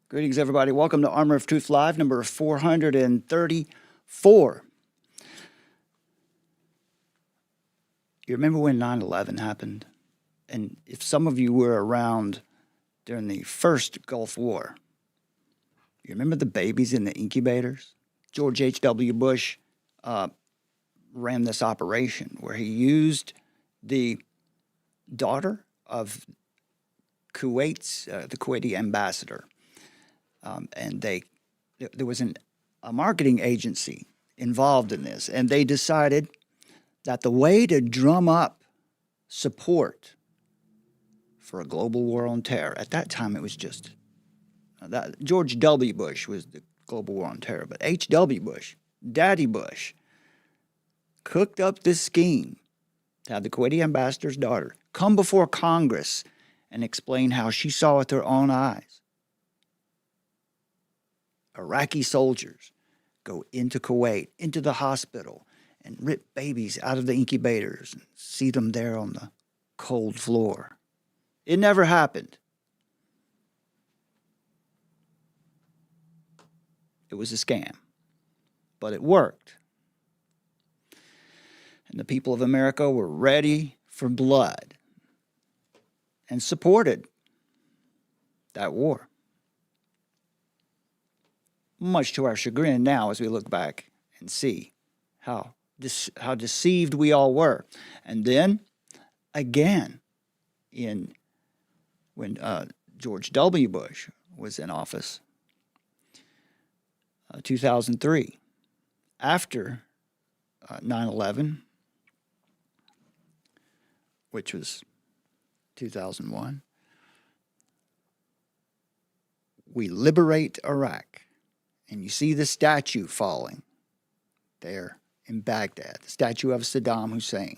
Greetings, everybody. Welcome to Armor of Truth Live, number 434. You remember when 9/11 happened? And if some of you were around during the first Gulf War, you remember the babies in the incubators? George H.W. Bush ran this operation where he used the daughter of Kuwait's, the Kuwaiti ambassador. And there was a marketing agency involved in this, and they decided that the way to drum up support for a global war on terror, at that time it was just that George W. Bush was the global war on terror, but H.W. Bush, Daddy Bush, cooked up this scheme to have the Kuwaiti ambassador's daughter come before Congress and explain how she saw with her own eyes Iraqi soldiers go into Kuwait, into the hospital, and rip babies out of the incubators and see them there on the cold floor. It never happened. It was a scam, but it worked. And the people of America were ready for blood and supported that war. Much to our chagrin now as we look back and see how deceived we all were. And then, again, when George W. Bush was in office, 2003, after 9/11, which was 2001, we liberate Iraq. And you see the statue falling there in Baghdad, the statue of Saddam Hussein.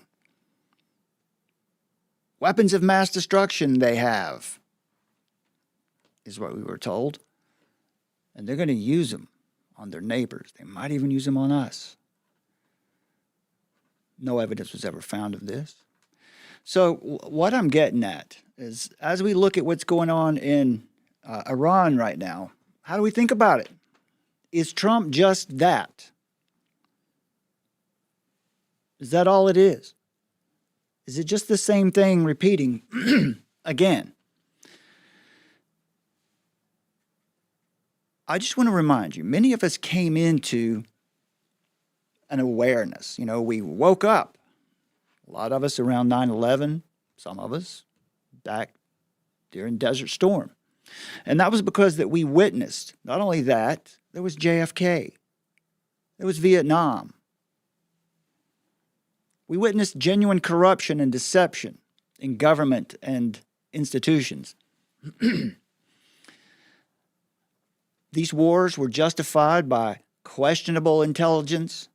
Weapons of mass destruction they have, is what we were told. And they're going to use them on their neighbors. They might even use them on us. No evidence was ever found of this. So what I'm getting at is, as we look at what's going on in Iran right now, how do we think about it? Is Trump just that? Is that all it is? Is it just the same thing repeating again? I just want to remind you, many of us came into an awareness. You know, we woke up. A lot of us around 9/11, some of us back during Desert Storm. And that was because that we witnessed, not only that, there was JFK. There was Vietnam. We witnessed genuine corruption and deception in government and institutions. These wars were justified by questionable intelligence,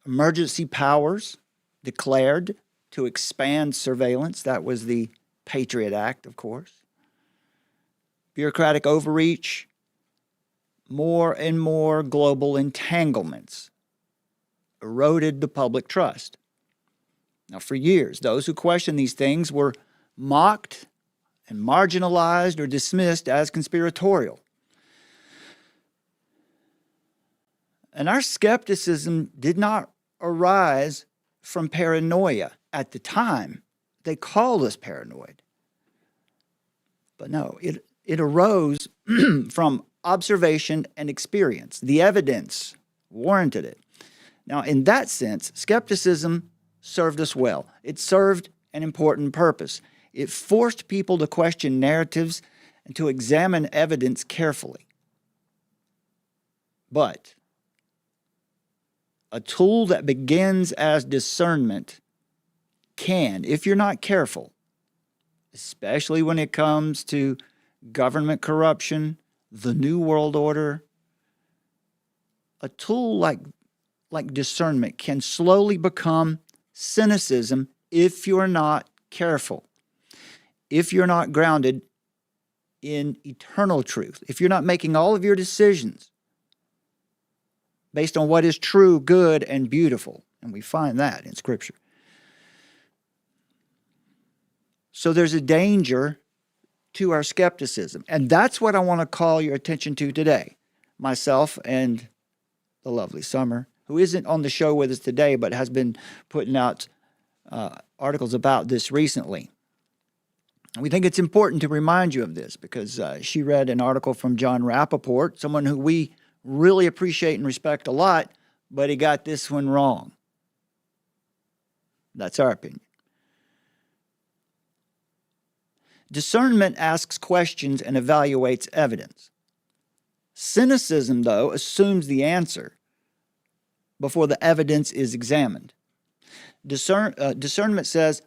emergency powers declared to expand surveillance. That was the Patriot Act, of course. Bureaucratic overreach, more and more global entanglements eroded the public trust. Now, for years, those who questioned these things were mocked and marginalized or dismissed as conspiratorial. And our skepticism did not arise from paranoia. At the time, they called us paranoid. But no, it arose from observation and experience. The evidence warranted it. Now, in that sense, skepticism served us well. It served an important purpose. It forced people to question narratives and to examine evidence carefully. But a tool that begins as discernment can, if you're not careful, especially when it comes to government corruption, the New World Order, a tool like discernment can slowly become cynicism if you're not careful, if you're not grounded in eternal truth, if you're not making all of your decisions based on what is true, good, and beautiful. And we find that in Scripture. So there's a danger to our skepticism. And that's what I want to call your attention to today. Myself and the lovely Summer, who isn't on the show with us today, but has been putting out articles about this recently. We think it's important to remind you of this because she read an article from John Rappaport, someone who we really appreciate and respect a lot, but he got this one wrong. That's our opinion. Discernment asks questions and evaluates evidence. Cynicism, though, assumes the answer before the evidence is examined. Discernment says,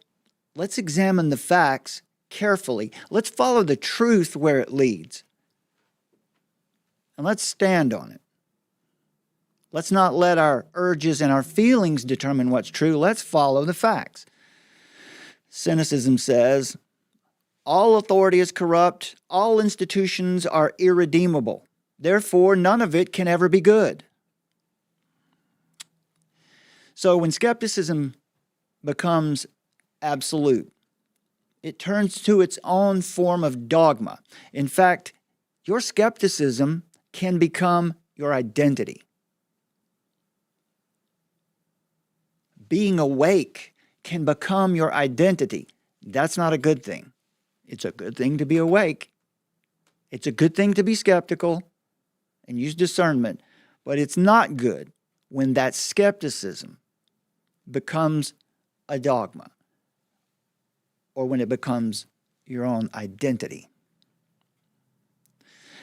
let's examine the facts carefully. Let's follow the truth where it leads. And let's stand on it. Let's not let our urges and our feelings determine what's true. Let's follow the facts. Cynicism says, all authority is corrupt. All institutions are irredeemable. Therefore, none of it can ever be good. So when skepticism becomes absolute, it turns to its own form of dogma. In fact, your skepticism can become your identity. Being awake can become your identity. That's not a good thing. It's a good thing to be awake. It's a good thing to be skeptical and use discernment, but it's not good when that skepticism becomes a dogma or when it becomes your own identity.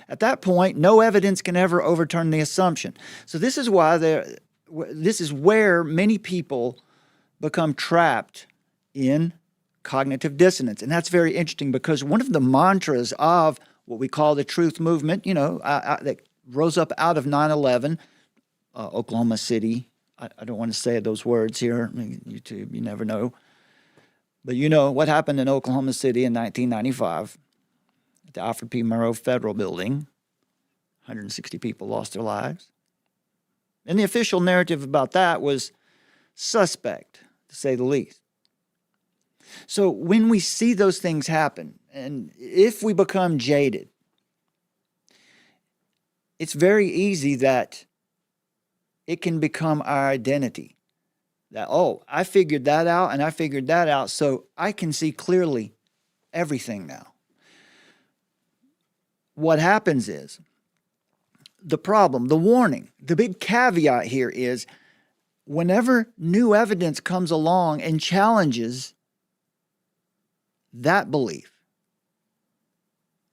At that point, no evidence can ever overturn the assumption. So this is where many people become trapped in cognitive dissonance. And that's very interesting because one of the mantras of what we call the truth movement, that rose up out of 9/11, Oklahoma City. I don't want to say those words here. I mean, YouTube, you never know. But you know what happened in Oklahoma City in 1995 at the Alfred P. Murrah Federal Building. 160 people lost their lives. And the official narrative about that was suspect, to say the least. So when we see those things happen, and if we become jaded, it's very easy that it can become our identity. That, I figured that out and I figured that out, so I can see clearly everything now. What happens is, the problem, the warning, the big caveat here is, whenever new evidence comes along and challenges that belief,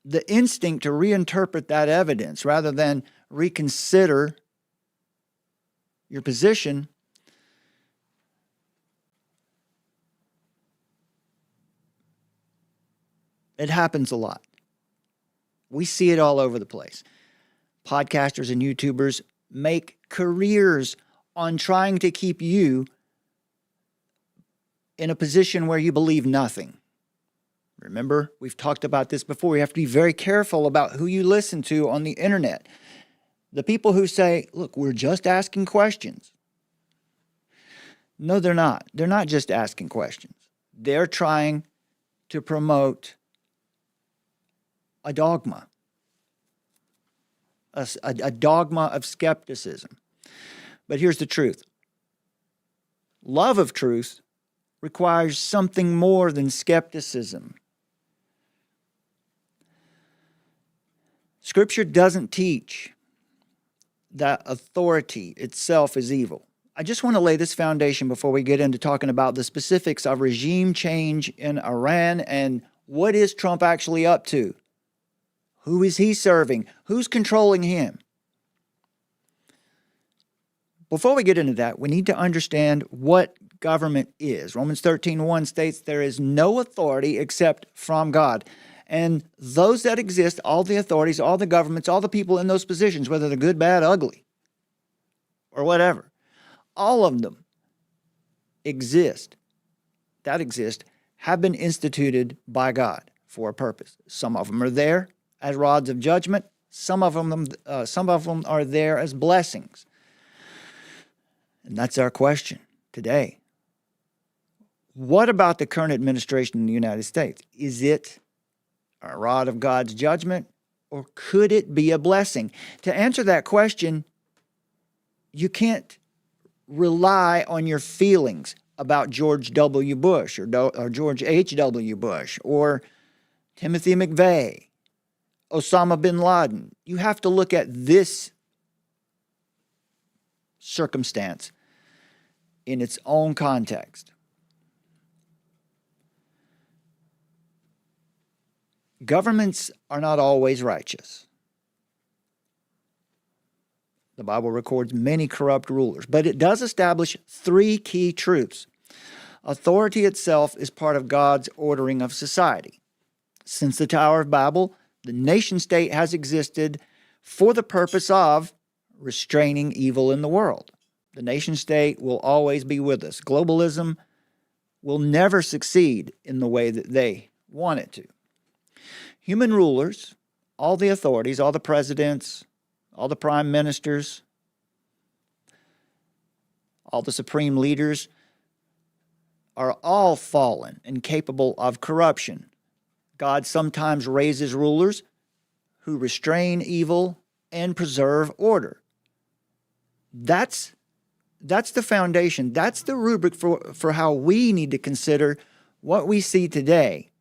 the instinct to reinterpret that evidence rather than reconsider your position it happens a lot. We see it all over the place. Podcasters and YouTubers make careers on trying to keep you in a position where you believe nothing. Remember, we've talked about this before. You have to be very careful about who you listen to on the internet. The people who say, look, we're just asking questions. No, they're not. They're not just asking questions. They're trying to promote a dogma, a dogma of skepticism. But here's the truth. Love of truth requires something more than skepticism. Scripture doesn't teach that authority itself is evil. I just want to lay this foundation before we get into talking about the specifics of regime change in Iran and what is Trump actually up to? Who is he serving? Who's controlling him? Before we get into that, we need to understand what government is. Romans 13:1 states there is no authority except from God. And those that exist, all the authorities, all the governments, all the people in those positions, whether they're good, bad, ugly, or whatever, all of them have been instituted by God for a purpose. Some of them are there as rods of judgment. Some of them are there as blessings. And that's our question today. What about the current administration in the United States? Is it a rod of God's judgment, or could it be a blessing? To answer that question, you can't rely on your feelings about George W. Bush or George H.W. Bush or Timothy McVeigh, Osama bin Laden. You have to look at this circumstance in its own context. Governments are not always righteous. The Bible records many corrupt rulers, but it does establish three key truths. Authority itself is part of God's ordering of society. Since the Tower of Babel, the nation-state has existed for the purpose of restraining evil in the world. The nation-state will always be with us. Globalism will never succeed in the way that they want it to. Human rulers, all the authorities, all the presidents, all the prime ministers, all the supreme leaders are all fallen and capable of corruption. God sometimes raises rulers who restrain evil and preserve order. That's the foundation. That's the rubric for how we need to consider what we see today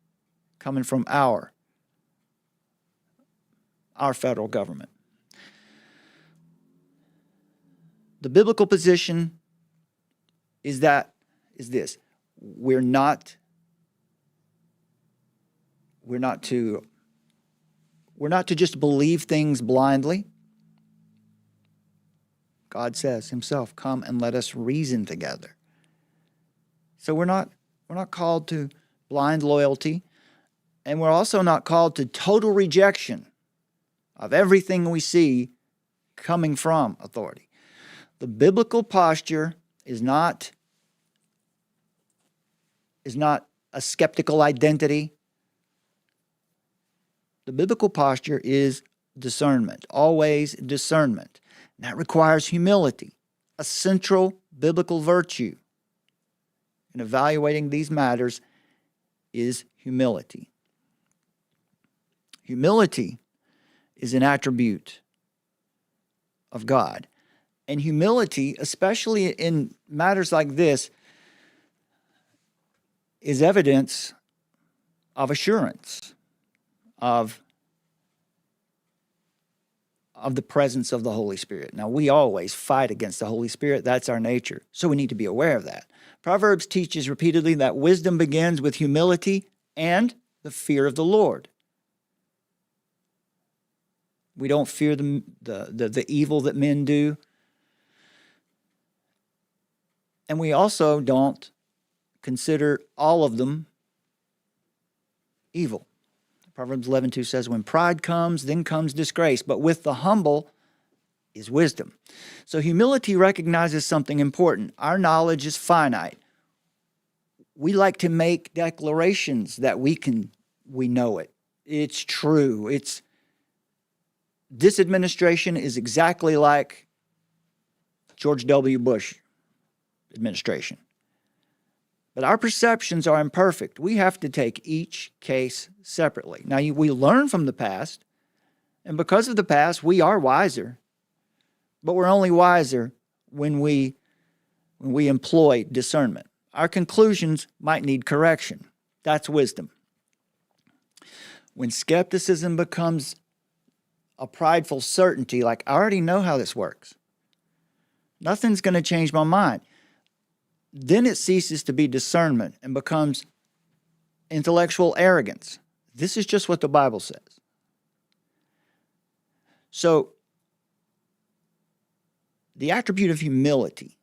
coming from our federal government. The biblical position is this. We're not to just believe things blindly. God says himself, "Come and let us reason together." So we're not called to blind loyalty, and we're also not called to total rejection of everything we see coming from authority. The biblical posture is not a skeptical identity. The biblical posture is discernment, always discernment. And that requires humility, a central biblical virtue. In evaluating these matters is humility. Humility is an attribute of God. And humility, especially in matters like this, is evidence of assurance of the presence of the Holy Spirit. Now, we always fight against the Holy Spirit. That's our nature. So we need to be aware of that. Proverbs teaches repeatedly that wisdom begins with humility and the fear of the Lord. We don't fear the evil that men do. And we also don't consider all of them evil. Proverbs 11:2 says, "When pride comes, then comes disgrace, but with the humble is wisdom." So humility recognizes something important. Our knowledge is finite. We like to make declarations that we know it. It's true. This administration is exactly like George W. Bush administration. But our perceptions are imperfect. We have to take each case separately. Now, we learn from the past, and because of the past, we are wiser. But we're only wiser when we employ discernment. Our conclusions might need correction. That's wisdom. When skepticism becomes a prideful certainty, like, I already know how this works, nothing's going to change my mind, then it ceases to be discernment and becomes intellectual arrogance. This is just what the Bible says. So, the attribute of humility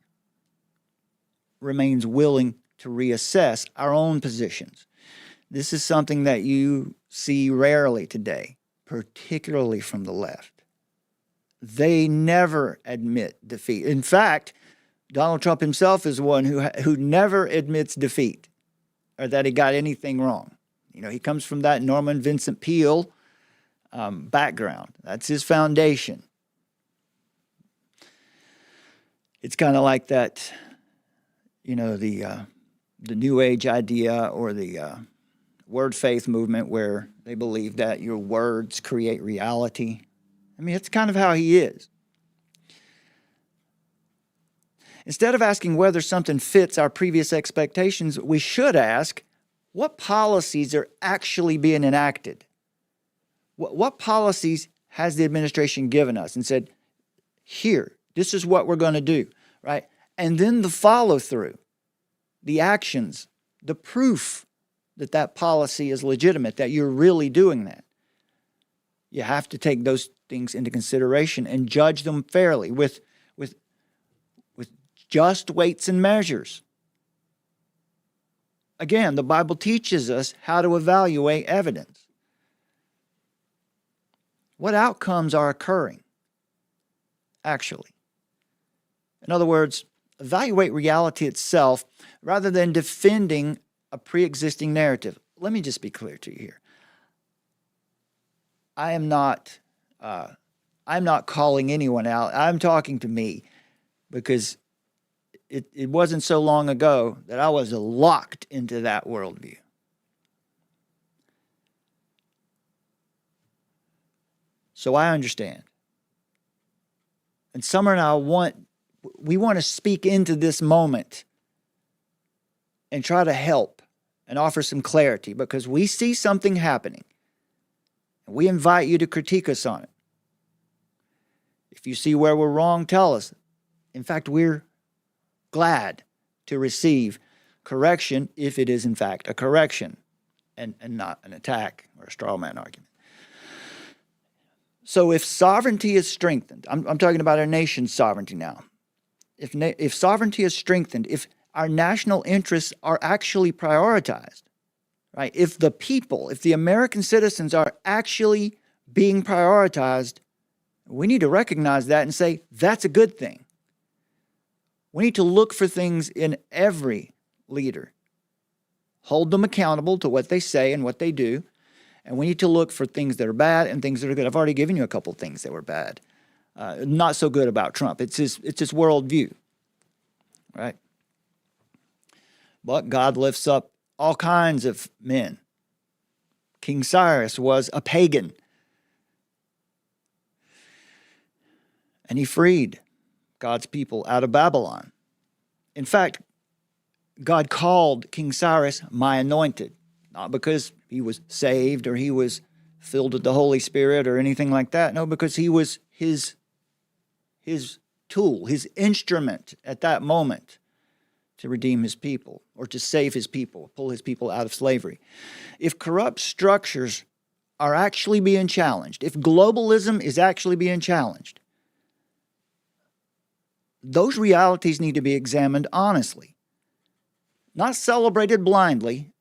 remains willing to reassess our own positions. This is something that you see rarely today, particularly from the left. They never admit defeat. In fact, Donald Trump himself is one who never admits defeat or that he got anything wrong. You know, he comes from that Norman Vincent Peale background. That's his foundation. It's kind of like that, you know, the New Age idea or the word faith movement where they believe that your words create reality. I mean, it's kind of how he is. Instead of asking whether something fits our previous expectations, we should ask, what policies are actually being enacted? What policies has the administration given us and said, here, this is what we're going to do, right? And then the follow through, the actions, the proof that that policy is legitimate, that you're really doing that. You have to take those things into consideration and judge them fairly with just weights and measures. Again, the Bible teaches us how to evaluate evidence. What outcomes are occurring, actually? In other words, evaluate reality itself rather than defending a pre-existing narrative. Let me just be clear to you here. I'm not calling anyone out. I'm talking to me because it wasn't so long ago that I was locked into that worldview. So I understand. And Summer and I want to speak into this moment and try to help and offer some clarity because we see something happening. And we invite you to critique us on it. If you see where we're wrong, tell us. In fact, we're glad to receive correction if it is in fact a correction and not an attack or a straw man argument. So if sovereignty is strengthened, I'm talking about our nation's sovereignty now. If sovereignty is strengthened, if our national interests are actually prioritized, right? If the people, if the American citizens are actually being prioritized, we need to recognize that and say, that's a good thing. We need to look for things in every leader. Hold them accountable to what they say and what they do. And we need to look for things that are bad and things that are good. I've already given you a couple of things that were bad. Not so good about Trump. It's his worldview, right? But God lifts up all kinds of men. King Cyrus was a pagan. And he freed God's people out of Babylon. In fact, God called King Cyrus my anointed, not because he was saved or he was filled with the Holy Spirit or anything like that. No, because he was his tool, his instrument at that moment to redeem his people or to save his people, pull his people out of slavery. If corrupt structures are actually being challenged, if globalism is actually being challenged, those realities need to be examined honestly, not celebrated blindly,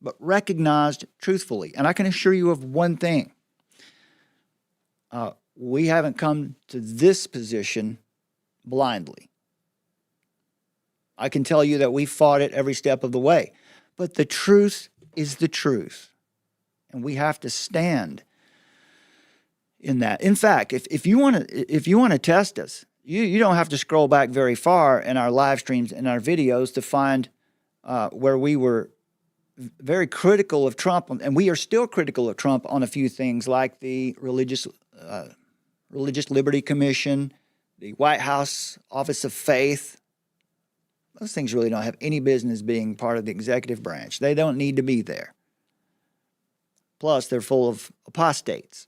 but recognized truthfully. And I can assure you of one thing. We haven't come to this position blindly. I can tell you that we fought it every step of the way. But the truth is the truth. And we have to stand in that. In fact, if you want to test us, you don't have to scroll back very far in our live streams and our videos to find where we were very critical of Trump, and we are still critical of Trump on a few things like the Religious Liberty Commission, the White House Office of Faith. Those things really don't have any business being part of the executive branch. They don't need to be there. Plus, they're full of apostates.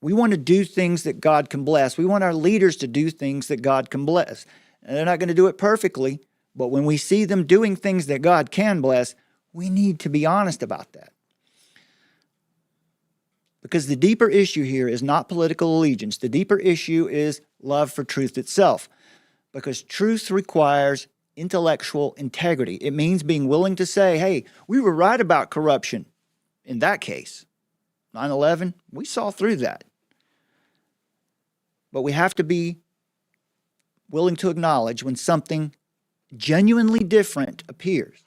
We want to do things that God can bless. We want our leaders to do things that God can bless. And they're not going to do it perfectly, but when we see them doing things that God can bless, we need to be honest about that. Because the deeper issue here is not political allegiance. The deeper issue is love for truth itself. Because truth requires intellectual integrity. It means being willing to say, hey, we were right about corruption in that case. 9/11, we saw through that. But we have to be willing to acknowledge when something genuinely different appears.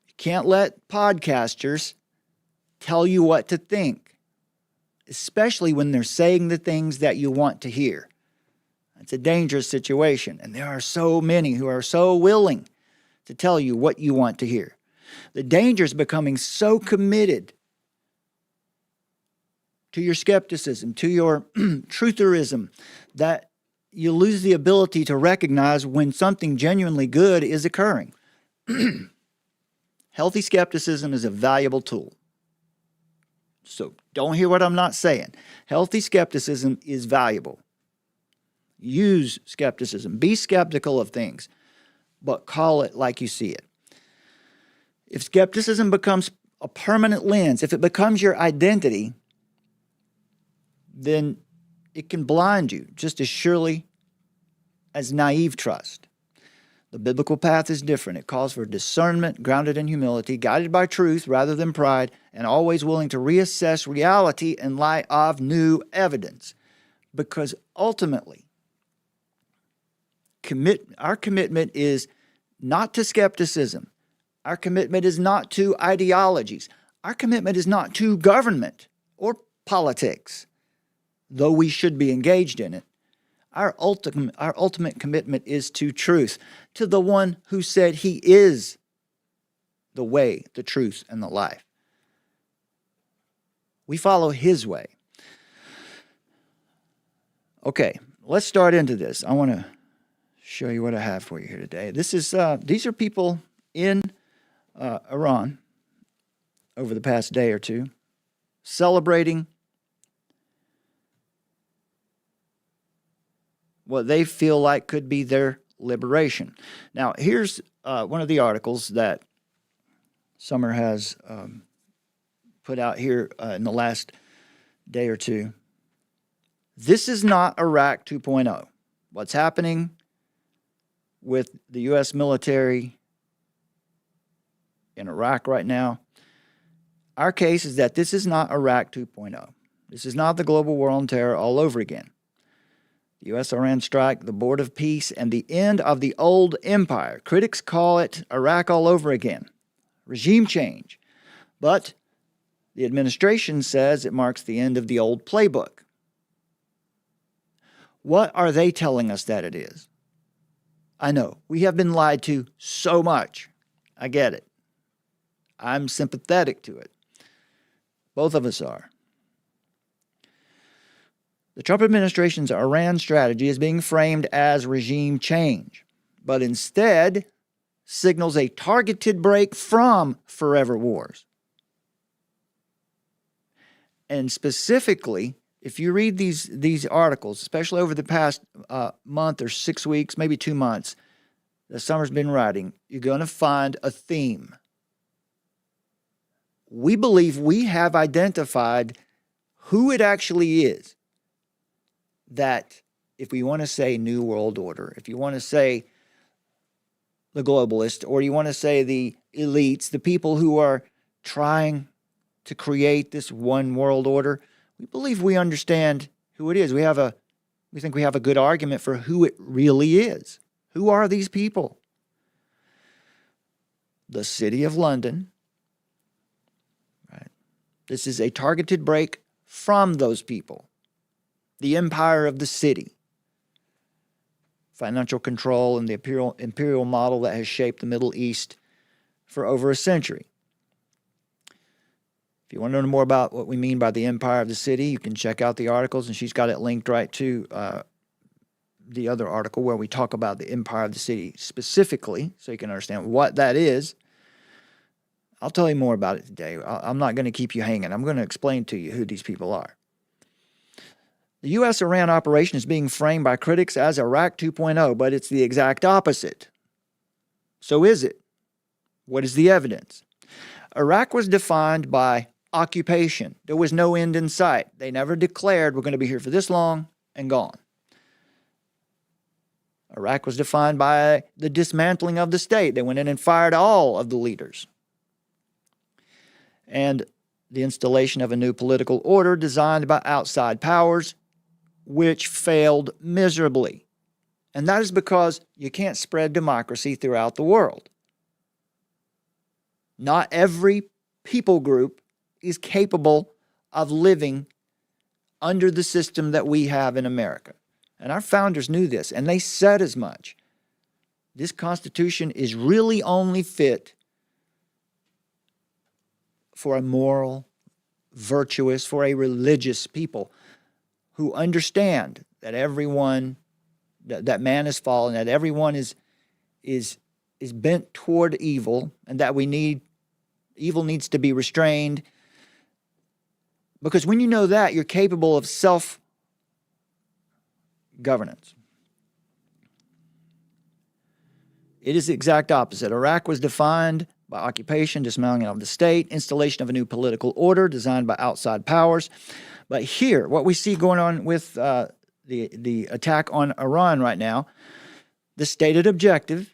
You can't let podcasters tell you what to think, especially when they're saying the things that you want to hear. It's a dangerous situation, and there are so many who are so willing to tell you what you want to hear. The danger is becoming so committed to your skepticism, to your trutherism, that you lose the ability to recognize when something genuinely good is occurring. Healthy skepticism is a valuable tool. So don't hear what I'm not saying. Healthy skepticism is valuable. Use skepticism. Be skeptical of things, but call it like you see it. If skepticism becomes a permanent lens, if it becomes your identity, then it can blind you just as surely as naive trust. The biblical path is different. It calls for discernment grounded in humility, guided by truth rather than pride, and always willing to reassess reality in light of new evidence. Because ultimately, our commitment is not to skepticism. Our commitment is not to ideologies. Our commitment is not to government or politics, though we should be engaged in it. Our ultimate commitment is to truth, to the one who said he is the way, the truth, and the life. We follow his way. Okay, let's start into this. I want to show you what I have for you here today. These are people in Iran over the past day or two celebrating what they feel like could be their liberation. Now, here's one of the articles that Summer has put out here in the last day or two. This is not Iraq 2.0. What's happening with the U.S. military in Iraq right now, our case is that this is not Iraq 2.0. This is not the global war on terror all over again. The U.S.-Iran strike, the board of peace, and the end of the old empire. Critics call it Iraq all over again. Regime change. But the administration says it marks the end of the old playbook. What are they telling us that it is? I know, we have been lied to so much. I get it. I'm sympathetic to it. Both of us are. The Trump administration's Iran strategy is being framed as regime change, but instead signals a targeted break from forever wars. And specifically, if you read these articles, especially over the past month or 6 weeks, maybe 2 months, that Summer's been writing, you're going to find a theme. We believe we have identified who it actually is that, if we want to say New World Order, if you want to say the globalists, or you want to say the elites, the people who are trying to create this one world order, we believe we understand who it is. We think we have a good argument for who it really is. Who are these people? The City of London. Right. This is a targeted break from those people. The empire of the city. Financial control and the imperial model that has shaped the Middle East for over a century. If you want to know more about what we mean by the empire of the city, you can check out the articles, and she's got it linked right to the other article where we talk about the empire of the city specifically, so you can understand what that is. I'll tell you more about it today. I'm not going to keep you hanging. I'm going to explain to you who these people are. The U.S.-Iran operation is being framed by critics as Iraq 2.0, but it's the exact opposite. So is it? What is the evidence? Iraq was defined by occupation. There was no end in sight. They never declared we're going to be here for this long and gone. Iraq was defined by the dismantling of the state. They went in and fired all of the leaders. And the installation of a new political order designed by outside powers, which failed miserably. And that is because you can't spread democracy throughout the world. Not every people group is capable of living under the system that we have in America. And our founders knew this, and they said as much. This Constitution is really only fit for a moral, virtuous, for a religious people who understand that everyone, that man is fallen, that everyone is bent toward evil, and that evil needs to be restrained. Because when you know that, you're capable of self-governance. It is the exact opposite. Iraq was defined by occupation, dismantling of the state, installation of a new political order designed by outside powers. But here, what we see going on with the attack on Iran right now, the stated objective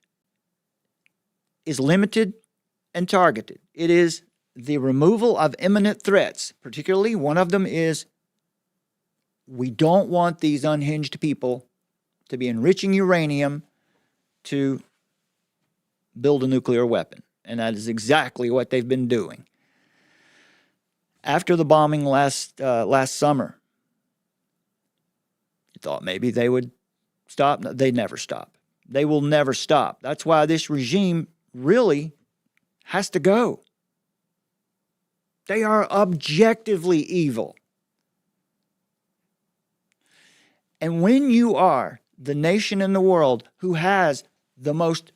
is limited and targeted. It is the removal of imminent threats. Particularly, one of them is we don't want these unhinged people to be enriching uranium to build a nuclear weapon. And that is exactly what they've been doing. After the bombing last summer, you thought maybe they would stop. No, they never stop. They will never stop. That's why this regime really has to go. They are objectively evil. And when you are the nation in the world who has the most,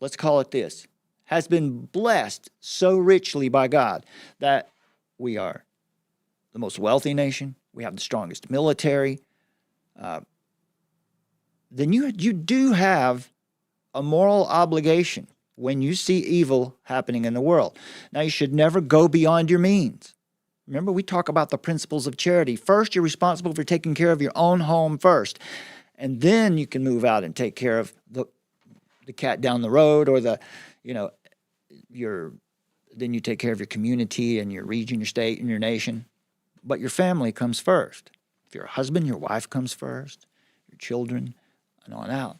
let's call it this, has been blessed so richly by God that we are the most wealthy nation, we have the strongest military, then you do have a moral obligation when you see evil happening in the world. Now, you should never go beyond your means. Remember, we talk about the principles of charity. First, you're responsible for taking care of your own home first, and then you can move out and take care of the cat down the road, or then you take care of your community and your region, your state, and your nation. But your family comes first. If you're a husband, your wife comes first, your children, and on out.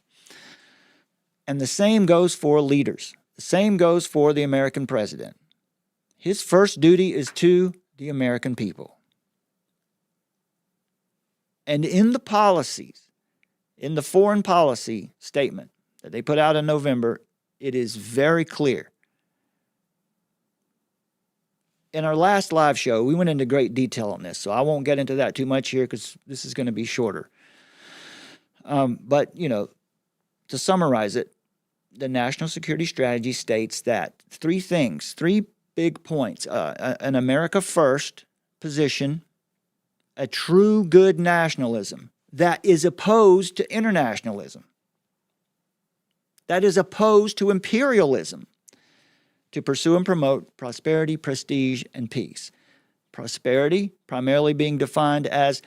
And the same goes for leaders. The same goes for the American president. His first duty is to the American people. And in the policies, in the foreign policy statement that they put out in November, it is very clear. In our last live show, we went into great detail on this, so I won't get into that too much here because this is going to be shorter. But, to summarize it, the national security strategy states that three big points: an America first position, a true good nationalism that is opposed to internationalism, that is opposed to imperialism, to pursue and promote prosperity, prestige, and peace. Prosperity primarily being defined as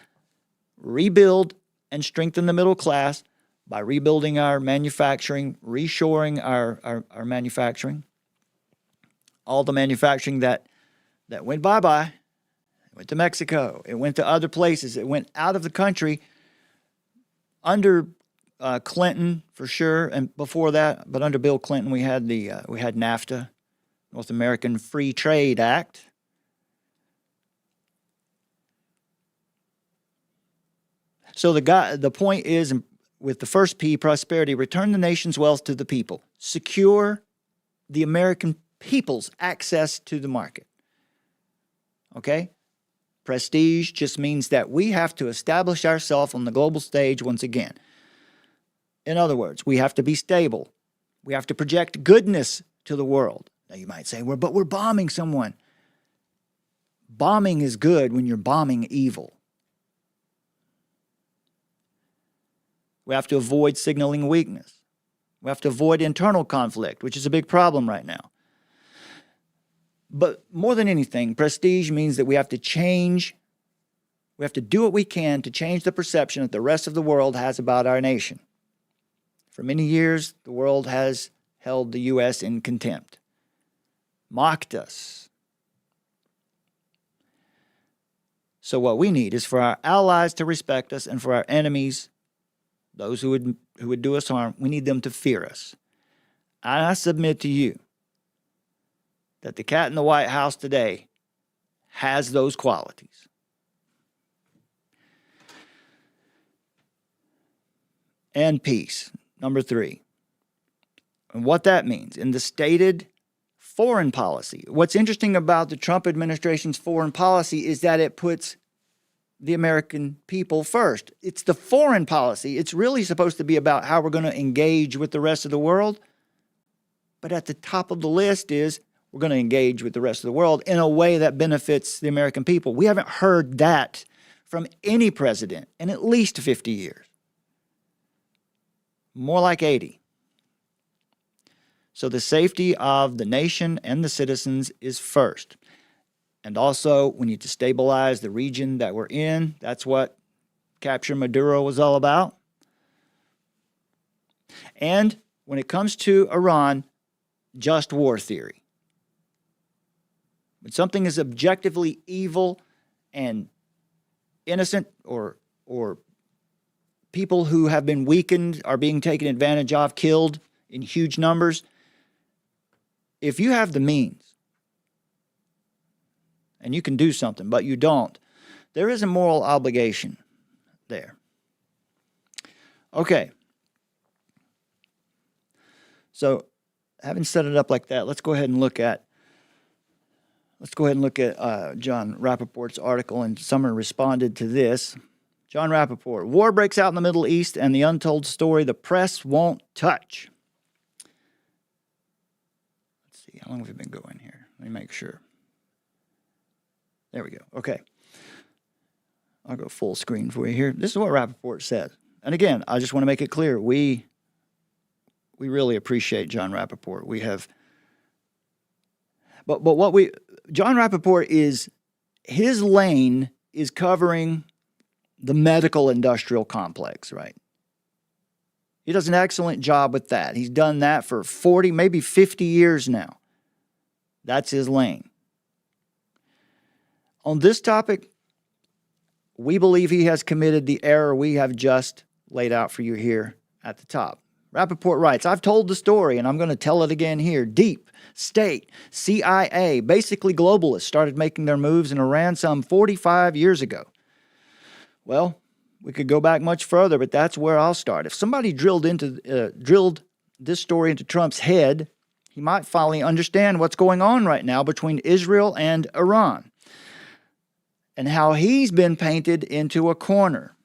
rebuild and strengthen the middle class by rebuilding our manufacturing, reshoring our manufacturing. All the manufacturing that went bye-bye, it went to Mexico, it went to other places, it went out of the country under Clinton for sure, and before that, but under Bill Clinton we had NAFTA, North American Free Trade Act. So the point is, with the first P, prosperity, return the nation's wealth to the people. Secure the American people's access to the market. Okay? Prestige just means that we have to establish ourselves on the global stage once again. In other words, we have to be stable. We have to project goodness to the world. Now you might say, but we're bombing someone. Bombing is good when you're bombing evil. We have to avoid signaling weakness. We have to avoid internal conflict, which is a big problem right now. But more than anything, prestige means that we have to do what we can to change the perception that the rest of the world has about our nation. For many years, the world has held the U.S. in contempt, mocked us. So what we need is for our allies to respect us, and for our enemies, those who would do us harm, we need them to fear us. And I submit to you that the cat in the White House today has those qualities. and peace, number 3. And what that means in the stated foreign policy. What's interesting about the Trump administration's foreign policy is that it puts the American people first. It's the foreign policy. It's really supposed to be about how we're going to engage with the rest of the world. But at the top of the list is we're going to engage with the rest of the world in a way that benefits the American people. We haven't heard that from any president in at least 50 years. More like 80. So the safety of the nation and the citizens is first. And also, we need to stabilize the region that we're in. That's what Capture Maduro was all about. And when it comes to Iran, just war theory. When something is objectively evil and innocent or people who have been weakened are being taken advantage of, killed in huge numbers, if you have the means and you can do something, but you don't, there is a moral obligation there. Okay. So, having set it up like that, let's go ahead and look at John Rappaport's article, and Summer responded to this. John Rappaport, war breaks out in the Middle East and the untold story the press won't touch. Let's see, how long have we been going here? Let me make sure. There we go. Okay. I'll go full screen for you here. This is what Rappaport said. And again, I just want to make it clear, we really appreciate John Rappaport. We have, but John Rappaport is, his lane is covering the medical industrial complex, right? He does an excellent job with that. He's done that for 40, maybe 50 years now. That's his lane. On this topic, we believe he has committed the error we have just laid out for you here at the top. Rappaport writes, I've told the story and I'm going to tell it again here. Deep State, CIA, basically globalists started making their moves in Iran some 45 years ago. Well, we could go back much further, but that's where I'll start. If somebody drilled this story into Trump's head, he might finally understand what's going on right now between Israel and Iran and how he's been painted into a corner.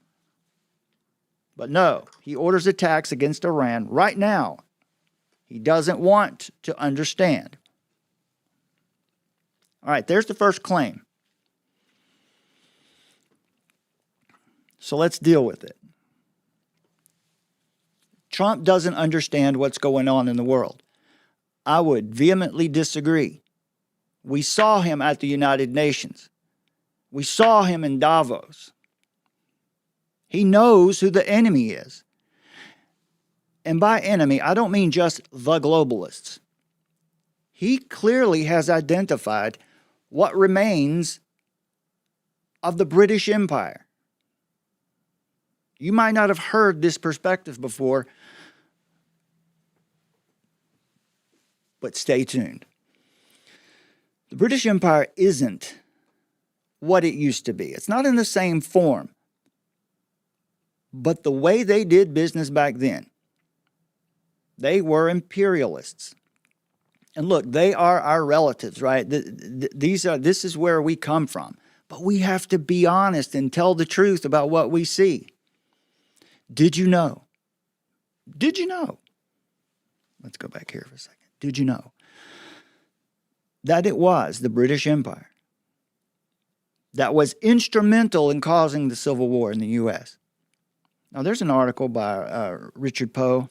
But no, he orders attacks against Iran right now. He doesn't want to understand. All right, there's the first claim. So let's deal with it. Trump doesn't understand what's going on in the world. I would vehemently disagree. We saw him at the United Nations. We saw him in Davos. He knows who the enemy is. And by enemy, I don't mean just the globalists. He clearly has identified what remains of the British Empire. You might not have heard this perspective before, but stay tuned. The British Empire isn't what it used to be. It's not in the same form. But the way they did business back then, they were imperialists. And look, they are our relatives, right? This is where we come from. But we have to be honest and tell the truth about what we see. Did you know? Did you know? Let's go back here for a second. Did you know that it was the British Empire that was instrumental in causing the Civil War in the U.S.? Now, there's an article by Richard Poe.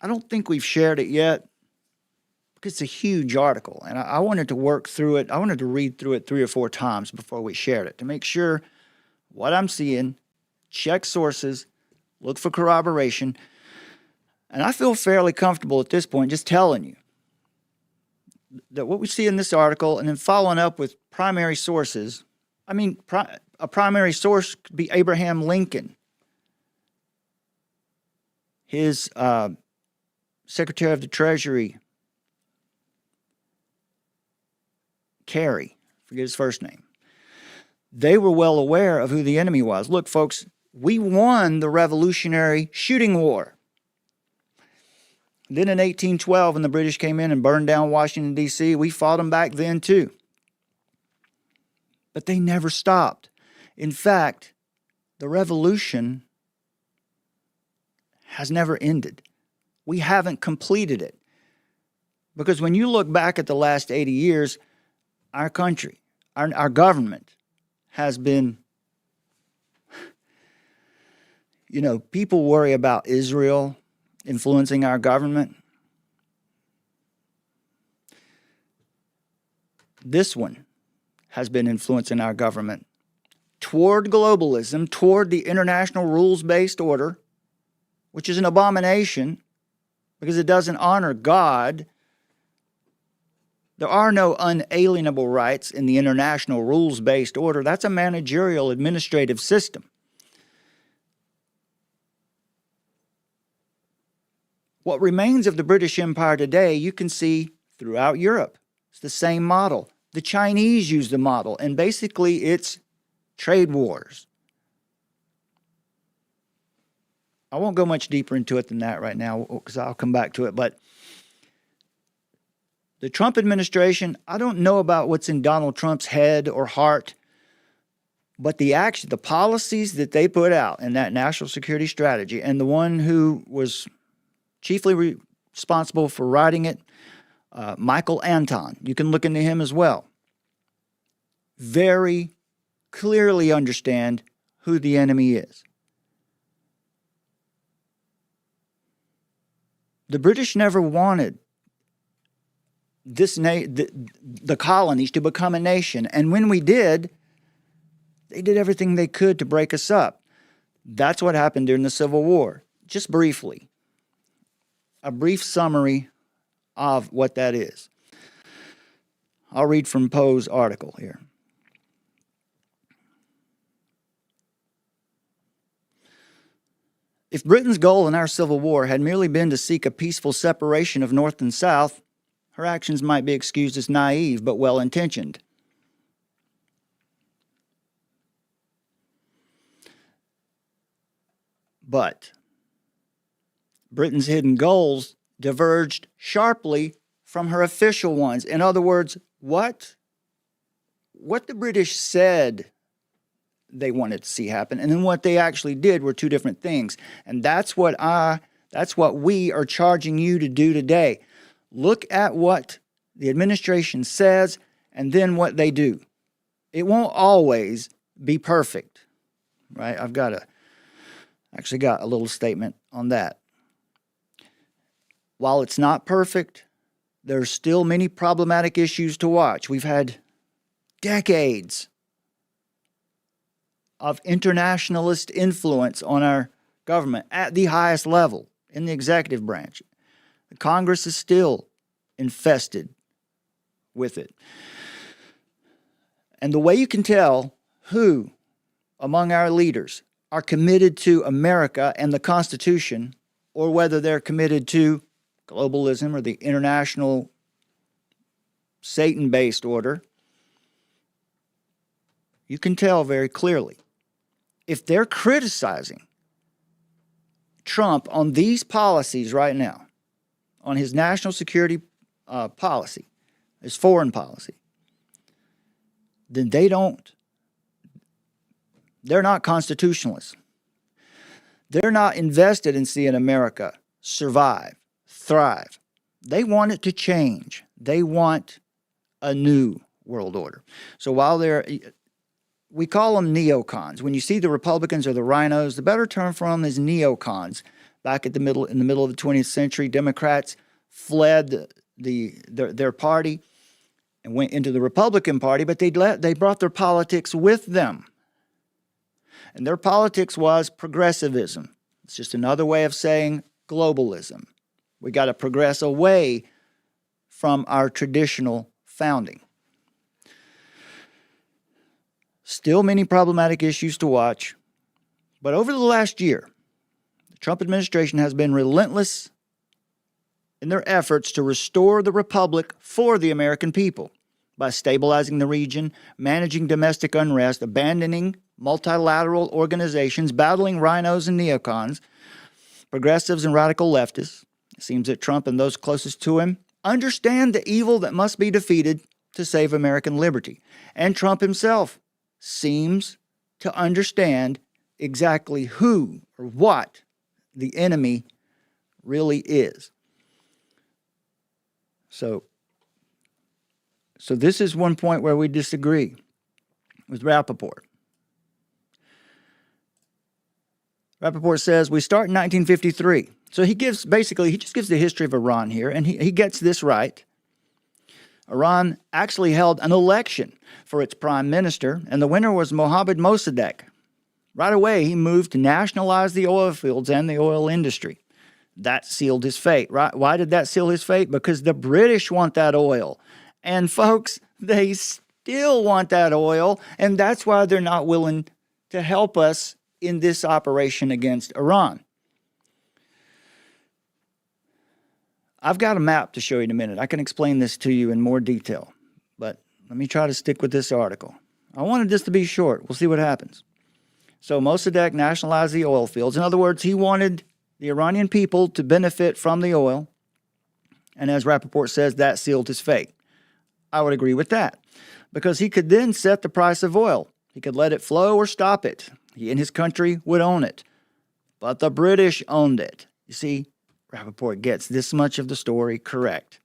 I don't think we've shared it yet because it's a huge article, and I wanted to work through it. I wanted to read through it 3 or 4 times before we shared it to make sure what I'm seeing, check sources, look for corroboration, and I feel fairly comfortable at this point just telling you that what we see in this article and then following up with primary sources. I mean, a primary source could be Abraham Lincoln, his Secretary of the Treasury, Kerry, forget his first name. They were well aware of who the enemy was. Look, folks, We won the Revolutionary Shooting War. Then in 1812, when the British came in and burned down Washington, D.C., we fought them back then too. But they never stopped. In fact, the revolution has never ended. We haven't completed it. Because when you look back at the last 80 years, our country, our government has been, people worry about Israel influencing our government. This one has been influencing our government toward globalism, toward the international rules-based order, which is an abomination because it doesn't honor God. There are no unalienable rights in the international rules-based order. That's a managerial administrative system. What remains of the British Empire today, you can see throughout Europe. It's the same model. The Chinese use the model, and basically it's trade wars. I won't go much deeper into it than that right now because I'll come back to it, but the Trump administration, I don't know about what's in Donald Trump's head or heart, but the policies that they put out in that national security strategy, and the one who was chiefly responsible for writing it, Michael Anton, you can look into him as well, very clearly understand who the enemy is. The British never wanted the colonies to become a nation. And when we did, they did everything they could to break us up. That's what happened during the Civil War. Just briefly, a brief summary of what that is. I'll read from Poe's article here. If Britain's goal in our Civil War had merely been to seek a peaceful separation of North and South, her actions might be excused as naive but well-intentioned. But Britain's hidden goals diverged sharply from her official ones. In other words, what the British said they wanted to see happen and then what they actually did were two different things. And that's what we are charging you to do today. Look at what the administration says and then what they do. It won't always be perfect, right? I've actually got a little statement on that. While it's not perfect, there's still many problematic issues to watch. We've had decades of internationalist influence on our government at the highest level in the executive branch. The Congress is still infested with it. And the way you can tell who among our leaders are committed to America and the Constitution, or whether they're committed to globalism or the international Satan-based order, you can tell very clearly. If they're criticizing Trump on these policies right now, on his national security policy, his foreign policy, then they're not constitutionalists. They're not invested in seeing America survive, thrive. They want it to change. They want a new world order. So while we call them neocons. When you see the Republicans or the rhinos, the better term for them is neocons. Back in the middle of the 20th century, Democrats fled their party and went into the Republican Party, but they brought their politics with them. And their politics was progressivism. It's just another way of saying globalism. We got to progress away from our traditional founding. Still many problematic issues to watch, but over the last year, the Trump administration has been relentless in their efforts to restore the republic for the American people by stabilizing the region, managing domestic unrest, abandoning multilateral organizations battling rhinos and neocons, progressives and radical leftists. It seems that Trump and those closest to him understand the evil that must be defeated to save American liberty. And Trump himself seems to understand exactly who or what the enemy really is. So this is one point where we disagree with Rappaport. Rappaport says, we start in 1953. So he just gives the history of Iran here, and he gets this right. Iran actually held an election for its prime minister, and the winner was Mohammad Mossadegh. Right away, he moved to nationalize the oil fields and the oil industry. That sealed his fate. Right? Why did that seal his fate? Because the British want that oil. And folks, they still want that oil, and that's why they're not willing to help us in this operation against Iran. I've got a map to show you in a minute. I can explain this to you in more detail, but let me try to stick with this article. I wanted this to be short. We'll see what happens. So Mossadegh nationalized the oil fields. In other words, he wanted the Iranian people to benefit from the oil, and as Rappaport says, that sealed his fate. I would agree with that, because he could then set the price of oil. He could let it flow or stop it. He and his country would own it. But the British owned it. You see, Rappaport gets this much of the story correct.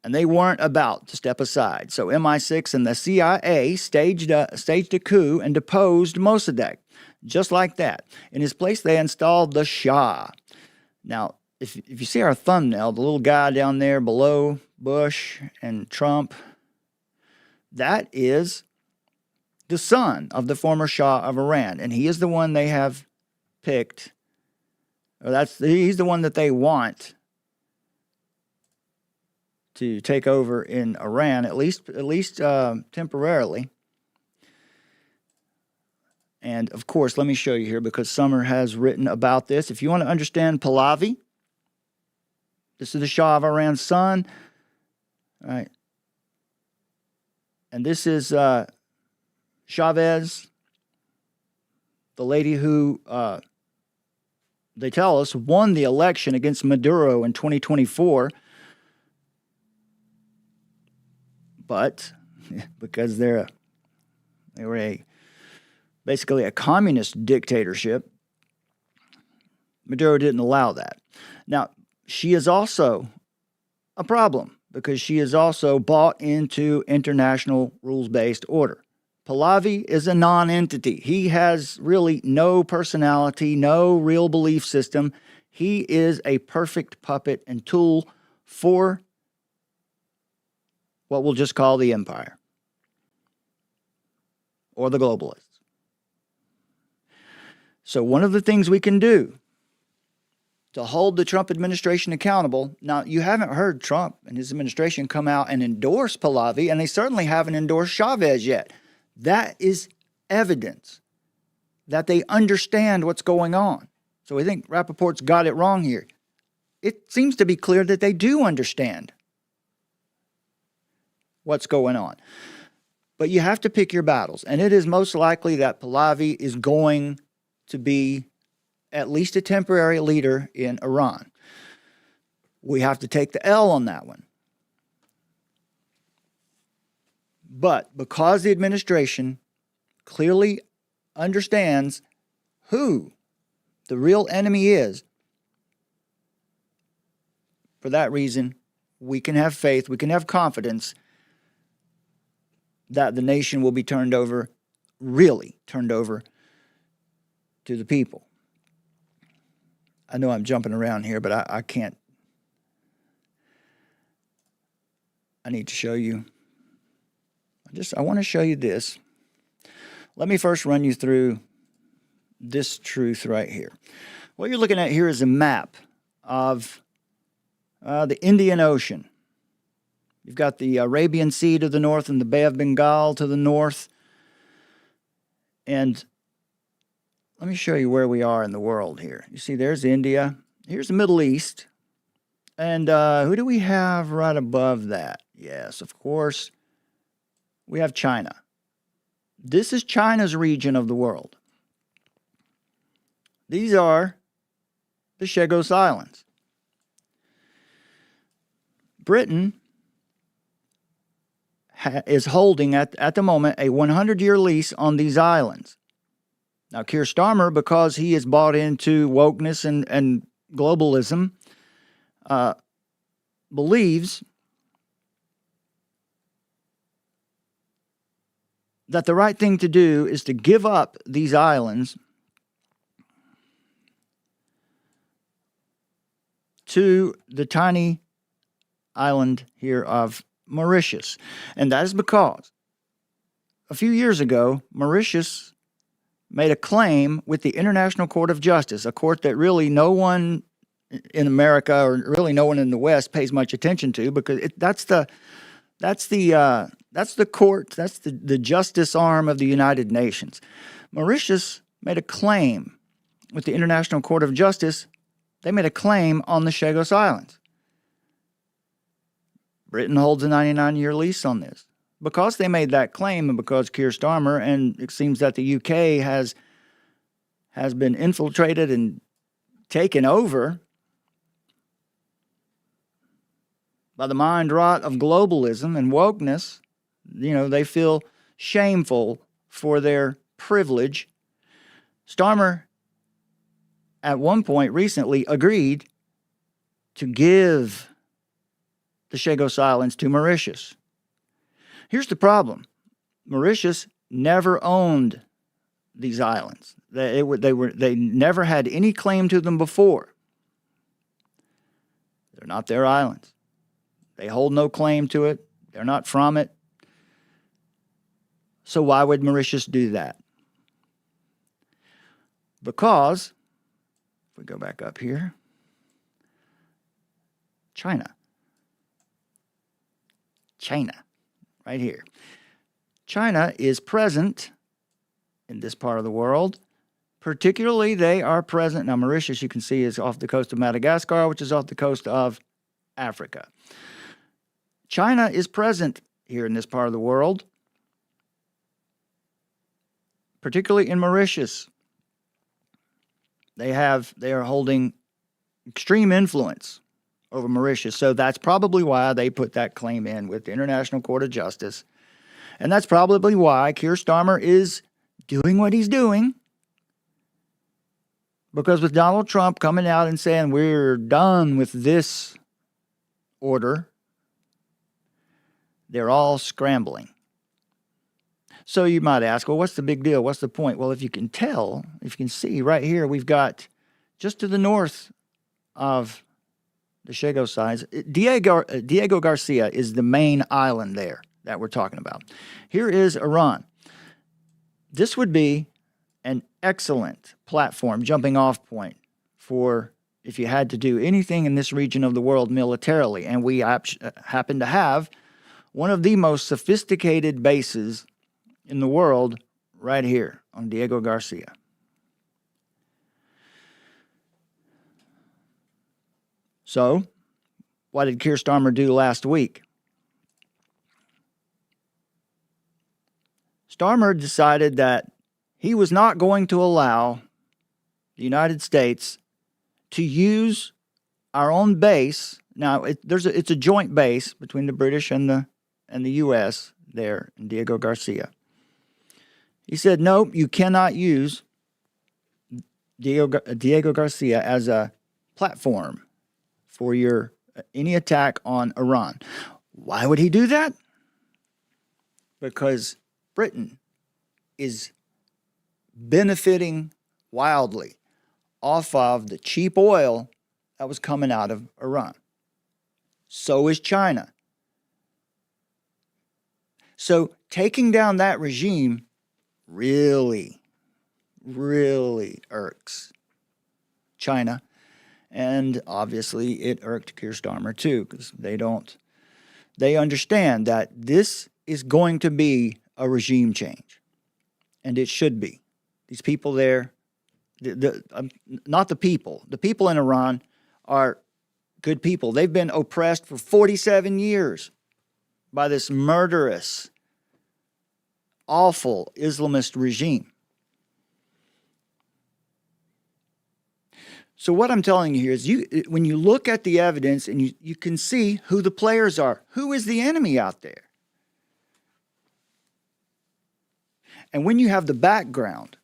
And they weren't about to step aside. So MI6 and the CIA staged a coup and deposed Mossadegh. Just like that. In his place, they installed the Shah. Now, if you see our thumbnail, the little guy down there below Bush and Trump, that is the son of the former Shah of Iran. And he is the one they have picked. He's the one that they want to take over in Iran, at least temporarily. And of course, let me show you here, because Summer has written about this. If you want to understand Pahlavi, this is the Shah of Iran's son. All right. And this is Chavez, the lady who, they tell us, won the election against Maduro in 2024. But because they were basically a communist dictatorship, Maduro didn't allow that. Now, she is also a problem, because she is also bought into international rules-based order. Pahlavi is a non-entity. He has really no personality, no real belief system. He is a perfect puppet and tool for what we'll just call the empire or the globalists. So one of the things we can do to hold the Trump administration accountable, now you haven't heard Trump and his administration come out and endorse Pahlavi, and they certainly haven't endorsed Chavez yet. That is evidence that they understand what's going on. So we think Rappaport's got it wrong here. It seems to be clear that they do understand what's going on. But you have to pick your battles. And it is most likely that Pahlavi is going to be at least a temporary leader in Iran. We have to take the L on that one. But because the administration clearly understands who the real enemy is, for that reason, we can have faith, we can have confidence that the nation will be turned over, really turned over to the people. I know I'm jumping around here, but I can't. I need to show you. I want to show you this. Let me first run you through this truth right here. What you're looking at here is a map of the Indian Ocean. You've got the Arabian Sea to the north and the Bay of Bengal to the north. And let me show you where we are in the world here. You see, there's India. Here's the Middle East. And who do we have right above that? Yes, of course, we have China. This is China's region of the world. These are the Chagos Islands. Britain is holding at the moment a 100-year lease on these islands. Now, Keir Starmer, because he is bought into wokeness and globalism, believes that the right thing to do is to give up these islands to the tiny island here of Mauritius. And that is because a few years ago, Mauritius made a claim with the International Court of Justice, a court that really no one in America or really no one in the West pays much attention to, because that's the court, that's the justice arm of the United Nations. Mauritius made a claim with the International Court of Justice. They made a claim on the Chagos Islands. Britain holds a 99-year lease on this. Because they made that claim, and because Keir Starmer, and it seems that the UK has been infiltrated and taken over by the mind rot of globalism and wokeness, they feel shameful for their privilege. Starmer, at one point recently, agreed to give the Chagos Islands to Mauritius. Here's the problem. Mauritius never owned these islands. They never had any claim to them before. They're not their islands. They hold no claim to it. They're not from it. So why would Mauritius do that? Because, if we go back up here, China, right here. China is present in this part of the world. Particularly, they are present. Now, Mauritius, you can see, is off the coast of Madagascar, which is off the coast of Africa. China is present here in this part of the world, particularly in Mauritius. They are holding extreme influence over Mauritius. So that's probably why they put that claim in with the International Court of Justice. And that's probably why Keir Starmer is doing what he's doing. Because with Donald Trump coming out and saying we're done with this order, they're all scrambling. So you might ask, well, what's the big deal? What's the point? Well, if you can tell, if you can see right here, we've got just to the north of the Chagos Islands, Diego Garcia is the main island there that we're talking about. Here is Iran. This would be an excellent platform, jumping off point for if you had to do anything in this region of the world militarily. And we happen to have one of the most sophisticated bases in the world right here on Diego Garcia. So, what did Keir Starmer do last week? Starmer decided that he was not going to allow the United States to use our own base. Now, it's a joint base between the British and the U.S. there in Diego Garcia. He said, no, you cannot use Diego Garcia as a platform for any attack on Iran. Why would he do that? Because Britain is benefiting wildly off of the cheap oil that was coming out of Iran. So is China. So taking down that regime really, really irks China. And obviously it irked Keir Starmer too, because they understand that this is going to be a regime change. And it should be. These people there, not the people. The people in Iran are good people. They've been oppressed for 47 years by this murderous awful Islamist regime. So what I'm telling you here is when you look at the evidence and you can see who the players are, who is the enemy out there. And when you have the background,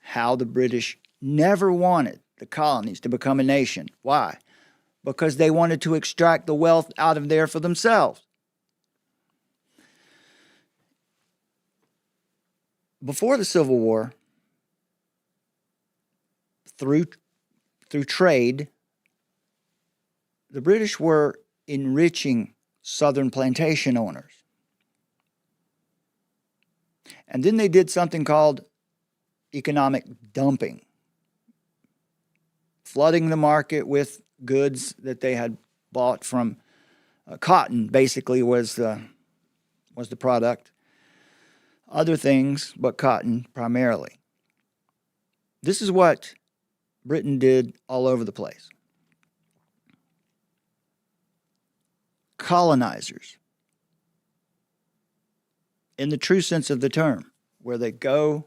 how the British never wanted the colonies to become a nation. Why? Because they wanted to extract the wealth out of there for themselves. Before the Civil War, through trade, the British were enriching southern plantation owners. And then they did something called economic dumping, flooding the market with goods that they had bought from cotton. Basically, was the product. Other things, but cotton primarily. This is what Britain did all over the place. Colonizers, in the true sense of the term, where they go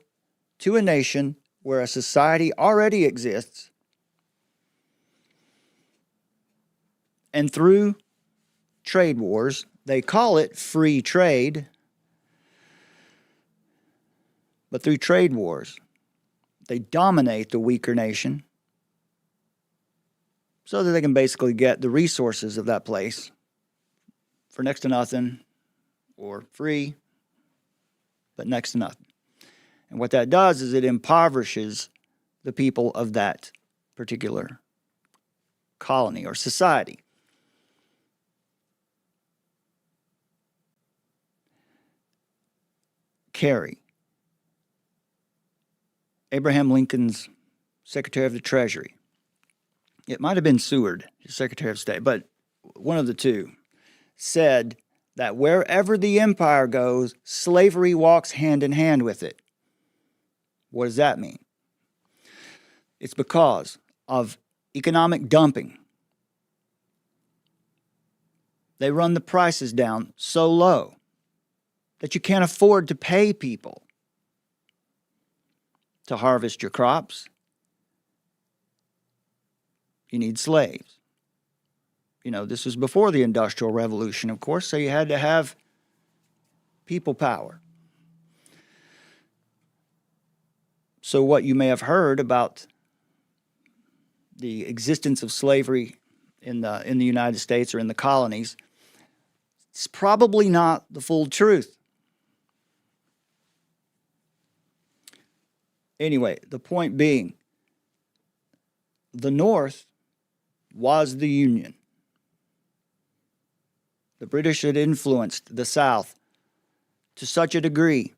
to a nation where a society already exists, and through trade wars, they call it free trade, but through trade wars, they dominate the weaker nation so that they can basically get the resources of that place for next to nothing or free, but next to nothing. And what that does is it impoverishes the people of that particular colony or society. Kerry, Abraham Lincoln's Secretary of the Treasury. It might have been Seward, his Secretary of State, but one of the two said that wherever the empire goes, slavery walks hand in hand with it. What does that mean? It's because of economic dumping. They run the prices down so low that you can't afford to pay people to harvest your crops. You need slaves. You know, this was before the Industrial Revolution, of course, so you had to have people power. So what you may have heard about the existence of slavery in the United States or in the colonies, it's probably not the full truth. Anyway, the point being, the North was the Union. The British had influenced the South to such a degree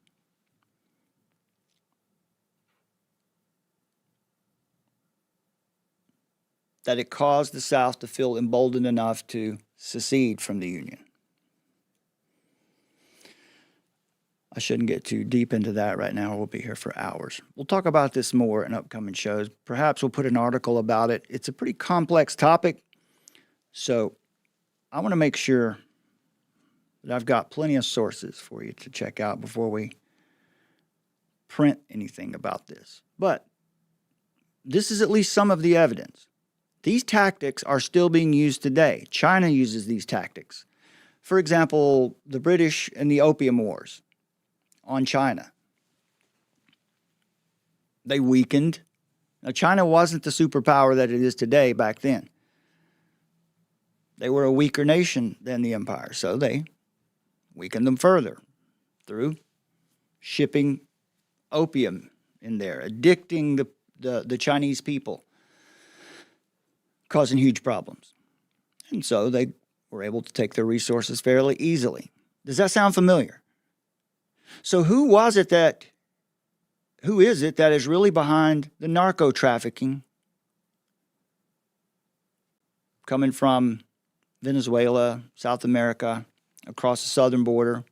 that it caused the South to feel emboldened enough to secede from the Union. I shouldn't get too deep into that right now. We'll be here for hours. We'll talk about this more in upcoming shows. Perhaps we'll put an article about it. It's a pretty complex topic, so I want to make sure that I've got plenty of sources for you to check out before we print anything about this. But this is at least some of the evidence. These tactics are still being used today. China uses these tactics. For example, the British and the Opium Wars on China. They weakened. Now, China wasn't the superpower that it is today back then. They were a weaker nation than the empire, so they weakened them further through shipping opium in there, addicting the Chinese people, causing huge problems. And so they were able to take their resources fairly easily. Does that sound familiar? So who is it that is really behind the narco trafficking coming from Venezuela, South America, across the southern border,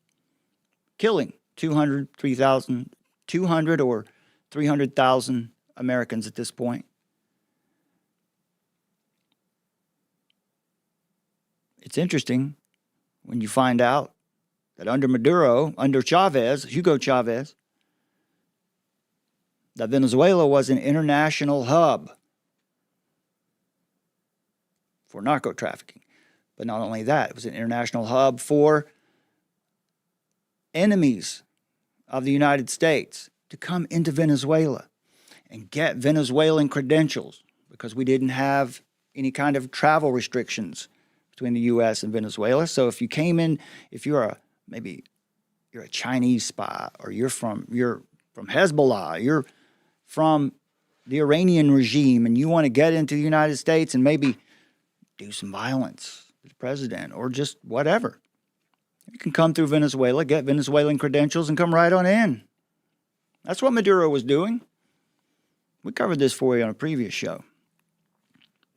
killing 200 or 300,000 Americans at this point? It's interesting when you find out that under Maduro, under Chavez, Hugo Chavez, that Venezuela was an international hub for narco trafficking. But not only that, it was an international hub for enemies of the United States to come into Venezuela and get Venezuelan credentials, because we didn't have any kind of travel restrictions between the U.S. and Venezuela. So if you came in, if you're maybe you're a Chinese spy, or you're from Hezbollah, you're from the Iranian regime, and you want to get into the United States and maybe do some violence to the president or just whatever, you can come through Venezuela, get Venezuelan credentials, and come right on in. That's what Maduro was doing. We covered this for you on a previous show.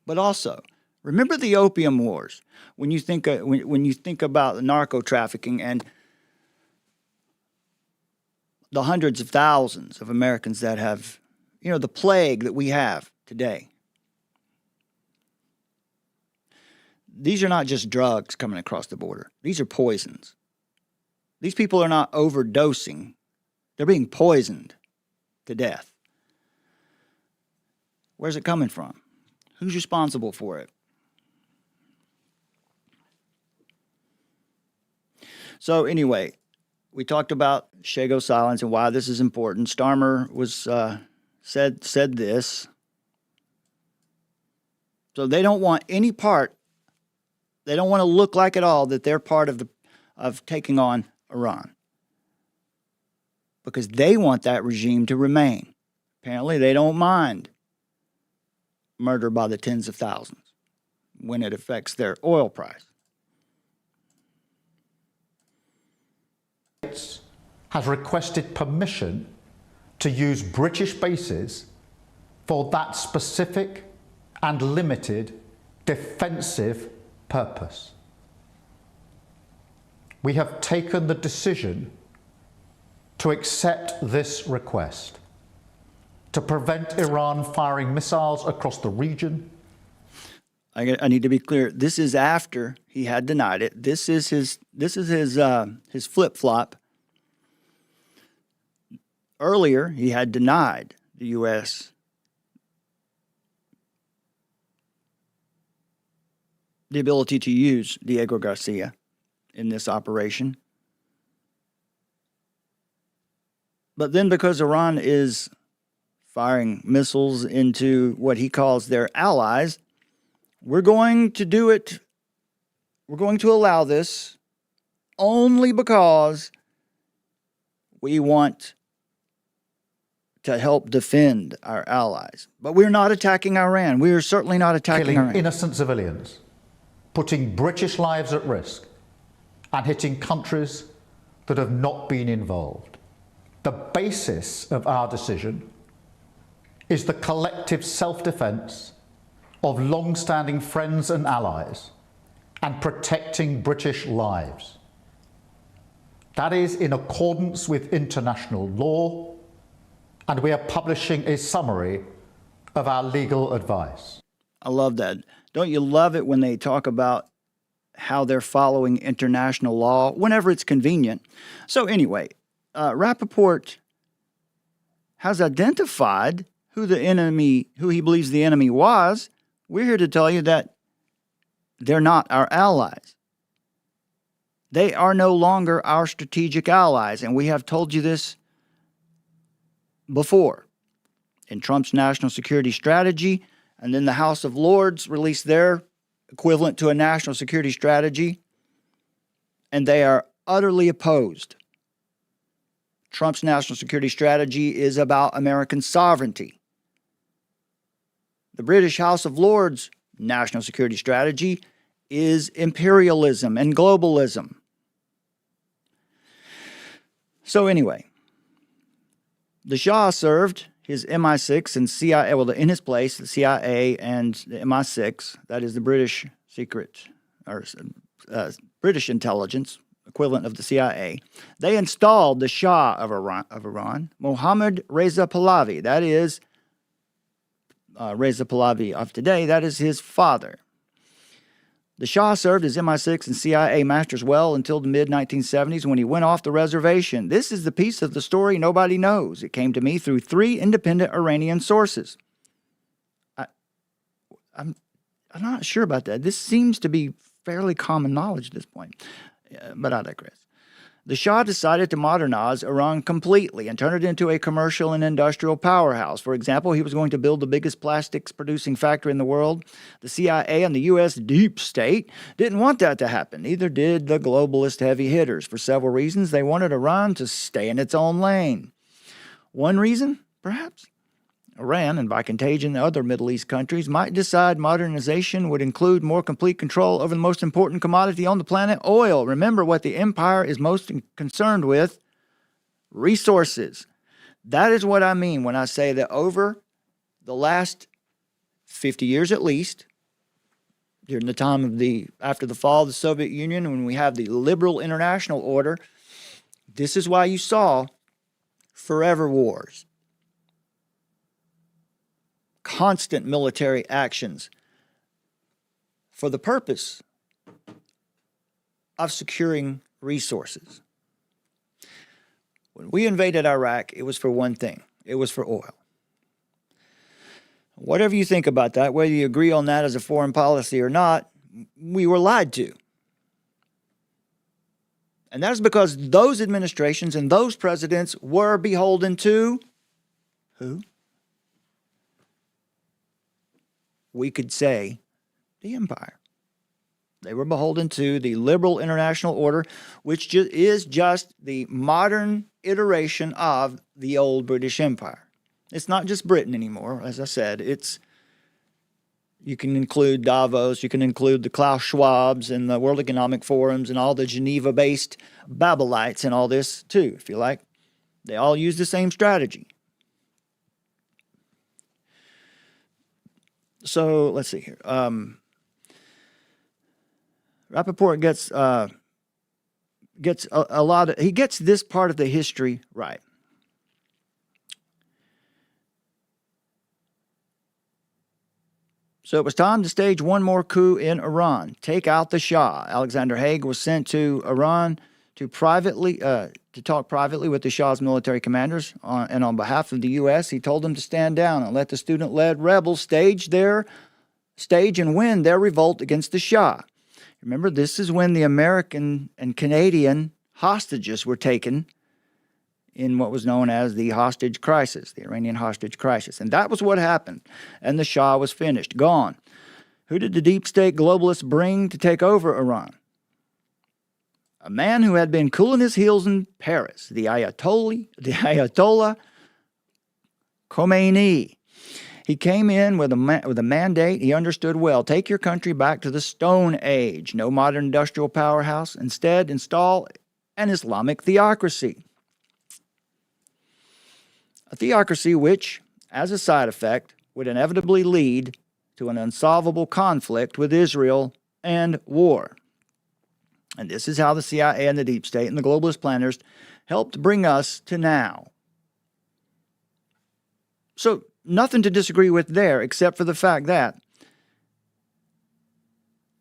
But also, remember the opium wars. When you think about the narco trafficking and the hundreds of thousands of Americans that have, the plague that we have today. These are not just drugs coming across the border. These are poisons. These people are not overdosing. They're being poisoned to death. Where's it coming from? Who's responsible for it? So anyway, we talked about Shago silence and why this is important. Starmer was said this. So they don't want any part. They don't want to look like at all that they're part of taking on Iran, because they want that regime to remain. Apparently, they don't mind murder by the tens of thousands when it affects their oil price. Has requested permission to use British bases for that specific and limited defensive purpose. We have taken the decision to accept this request to prevent Iran firing missiles across the region. I need to be clear. This is after he had denied it. This is his flip-flop. Earlier, he had denied the U.S. the ability to use Diego Garcia in this operation. But then, because Iran is firing missiles into what he calls their allies, we're going to do it. We're going to allow this only because we want to help defend our allies. But we're not attacking Iran. We are certainly not attacking Iran. Killing innocent civilians, putting British lives at risk, and hitting countries that have not been involved. The basis of our decision is the collective self-defence of long-standing friends and allies and protecting British lives. That is in accordance with international law, and we are publishing a summary of our legal advice. I love that. Don't you love it when they talk about how they're following international law whenever it's convenient? So anyway, Rappaport has identified who he believes the enemy was. We're here to tell you that they're not our allies. They are no longer our strategic allies, and we have told you this before. In Trump's national security strategy, and then the House of Lords released their equivalent to a national security strategy, and they are utterly opposed. Trump's national security strategy is about American sovereignty. The British House of Lords national security strategy is imperialism and globalism. So anyway, the Shah served his MI6 and CIA, well, in his place, the CIA and the MI6, that is the British secret, or British intelligence, equivalent of the CIA. They installed the Shah of Iran, Mohammad Reza Pahlavi. That is Reza Pahlavi of today. That is his father. The Shah served as MI6 and CIA masters well until the mid-1970s when he went off the reservation. This is the piece of the story nobody knows. It came to me through 3 independent Iranian sources. I'm not sure about that. This seems to be fairly common knowledge at this point, but I digress. The Shah decided to modernize Iran completely and turn it into a commercial and industrial powerhouse. For example, he was going to build the biggest plastics producing factory in the world. The CIA and the U.S. deep state didn't want that to happen. Neither did the globalist heavy hitters. For several reasons, they wanted Iran to stay in its own lane. One reason, perhaps, Iran, and by contagion other Middle East countries, might decide modernization would include more complete control over the most important commodity on the planet, oil. Remember what the empire is most concerned with: resources. That is what I mean when I say that over the last 50 years at least, during the time of after the fall of the Soviet Union, when we have the liberal international order, this is why you saw forever wars. Constant military actions for the purpose of securing resources. When we invaded Iraq, it was for one thing. It was for oil. Whatever you think about that, whether you agree on that as a foreign policy or not, we were lied to. And that is because those administrations and those presidents were beholden to who? We could say the empire. They were beholden to the liberal international order, which is just the modern iteration of the old British Empire. It's not just Britain anymore. As I said, you can include Davos, you can include the Klaus Schwabs and the World Economic Forums and all the Geneva-based Babylonites and all this too, if you like. They all use the same strategy. So let's see here. Rappaport gets a lot of, he gets this part of the history right. So it was time to stage one more coup in Iran, take out the Shah. Alexander Haig was sent to Iran to talk privately with the Shah's military commanders, and on behalf of the U.S., he told them to stand down and let the student-led rebels stage and win their revolt against the Shah. Remember, this is when the American and Canadian hostages were taken in what was known as the hostage crisis, the Iranian hostage crisis. And that was what happened. And the Shah was finished, gone. Who did the deep state globalists bring to take over Iran? A man who had been cooling his heels in Paris, the Ayatollah Khomeini. He came in with a mandate he understood well. Take your country back to the Stone Age. No modern industrial powerhouse. Instead, install an Islamic theocracy. A theocracy which, as a side effect, would inevitably lead to an unsolvable conflict with Israel and war. And this is how the CIA and the deep state and the globalist planners helped bring us to now. So, nothing to disagree with there, except for the fact that,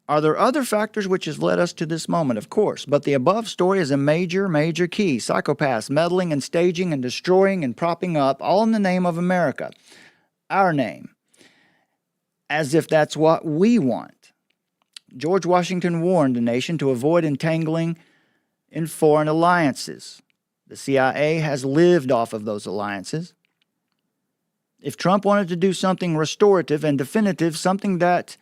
are there other factors which has led us to this moment? Of course, but the above story is a major, major key. Psychopaths meddling and staging and destroying and propping up, all in the name of America. Our name. As if that's what we want. George Washington warned the nation to avoid entangling in foreign alliances. The CIA has lived off of those alliances. If Trump wanted to do something restorative and definitive, something that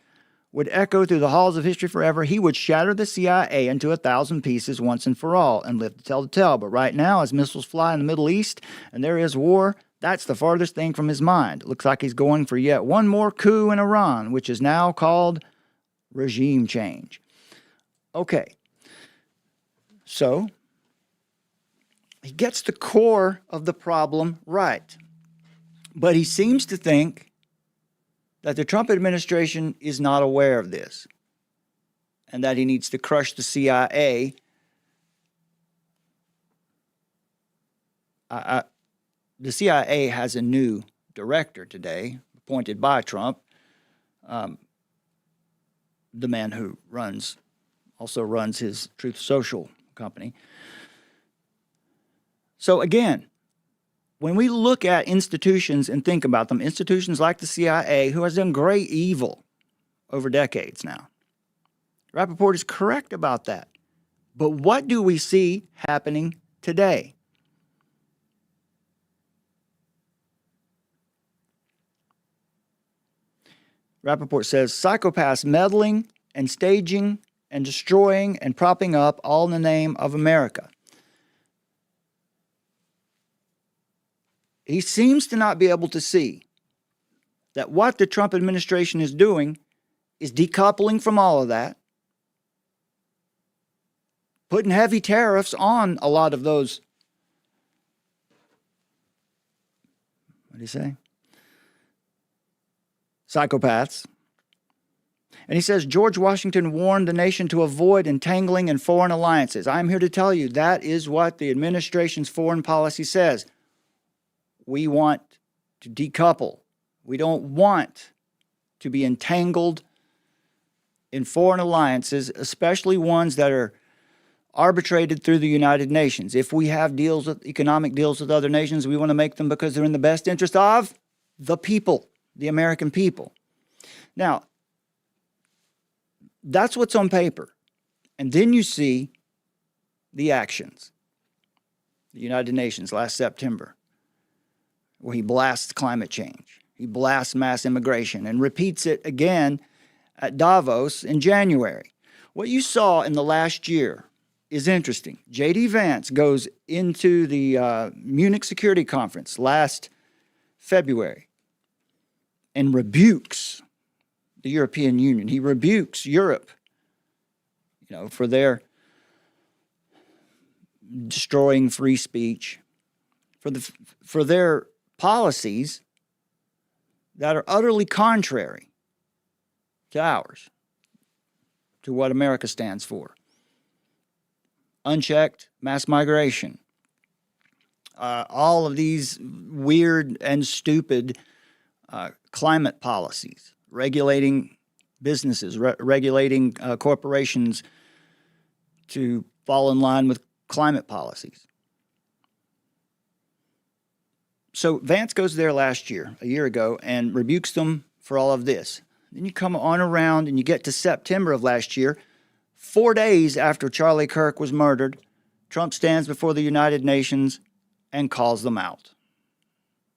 would echo through the halls of history forever, he would shatter the CIA into 1,000 pieces once and for all and live to tell the tale. But right now, as missiles fly in the Middle East and there is war, that's the farthest thing from his mind. It looks like he's going for yet one more coup in Iran, which is now called regime change. Okay. So, he gets the core of the problem right. But he seems to think that the Trump administration is not aware of this and that he needs to crush the CIA. The CIA has a new director today, appointed by Trump. the man who also runs his Truth Social company. So again, when we look at institutions and think about them, institutions like the CIA, who has done great evil over decades now, Rappaport is correct about that. But what do we see happening today? Rappaport says, psychopaths meddling and staging and destroying and propping up, all in the name of America. He seems to not be able to see that what the Trump administration is doing is decoupling from all of that, putting heavy tariffs on a lot of those, what do you say? Psychopaths. And he says, George Washington warned the nation to avoid entangling in foreign alliances. I'm here to tell you that is what the administration's foreign policy says. We want to decouple. We don't want to be entangled in foreign alliances, especially ones that are arbitrated through the United Nations. If we have economic deals with other nations, we want to make them because they're in the best interest of the people, the American people. Now, that's what's on paper. And then you see the actions. The United Nations last September, where he blasts climate change. He blasts mass immigration and repeats it again at Davos in January. What you saw in the last year is interesting. J.D. Vance goes into the Munich Security Conference last February and rebukes the European Union. He rebukes Europe, for their destroying free speech, for their policies that are utterly contrary to ours, to what America stands for. Unchecked mass migration. All of these weird and stupid climate policies, regulating businesses, regulating corporations to fall in line with climate policies. So Vance goes there a year ago, and rebukes them for all of this. Then you come on around and you get to September of last year, 4 days after Charlie Kirk was murdered. Trump stands before the United Nations and calls them out.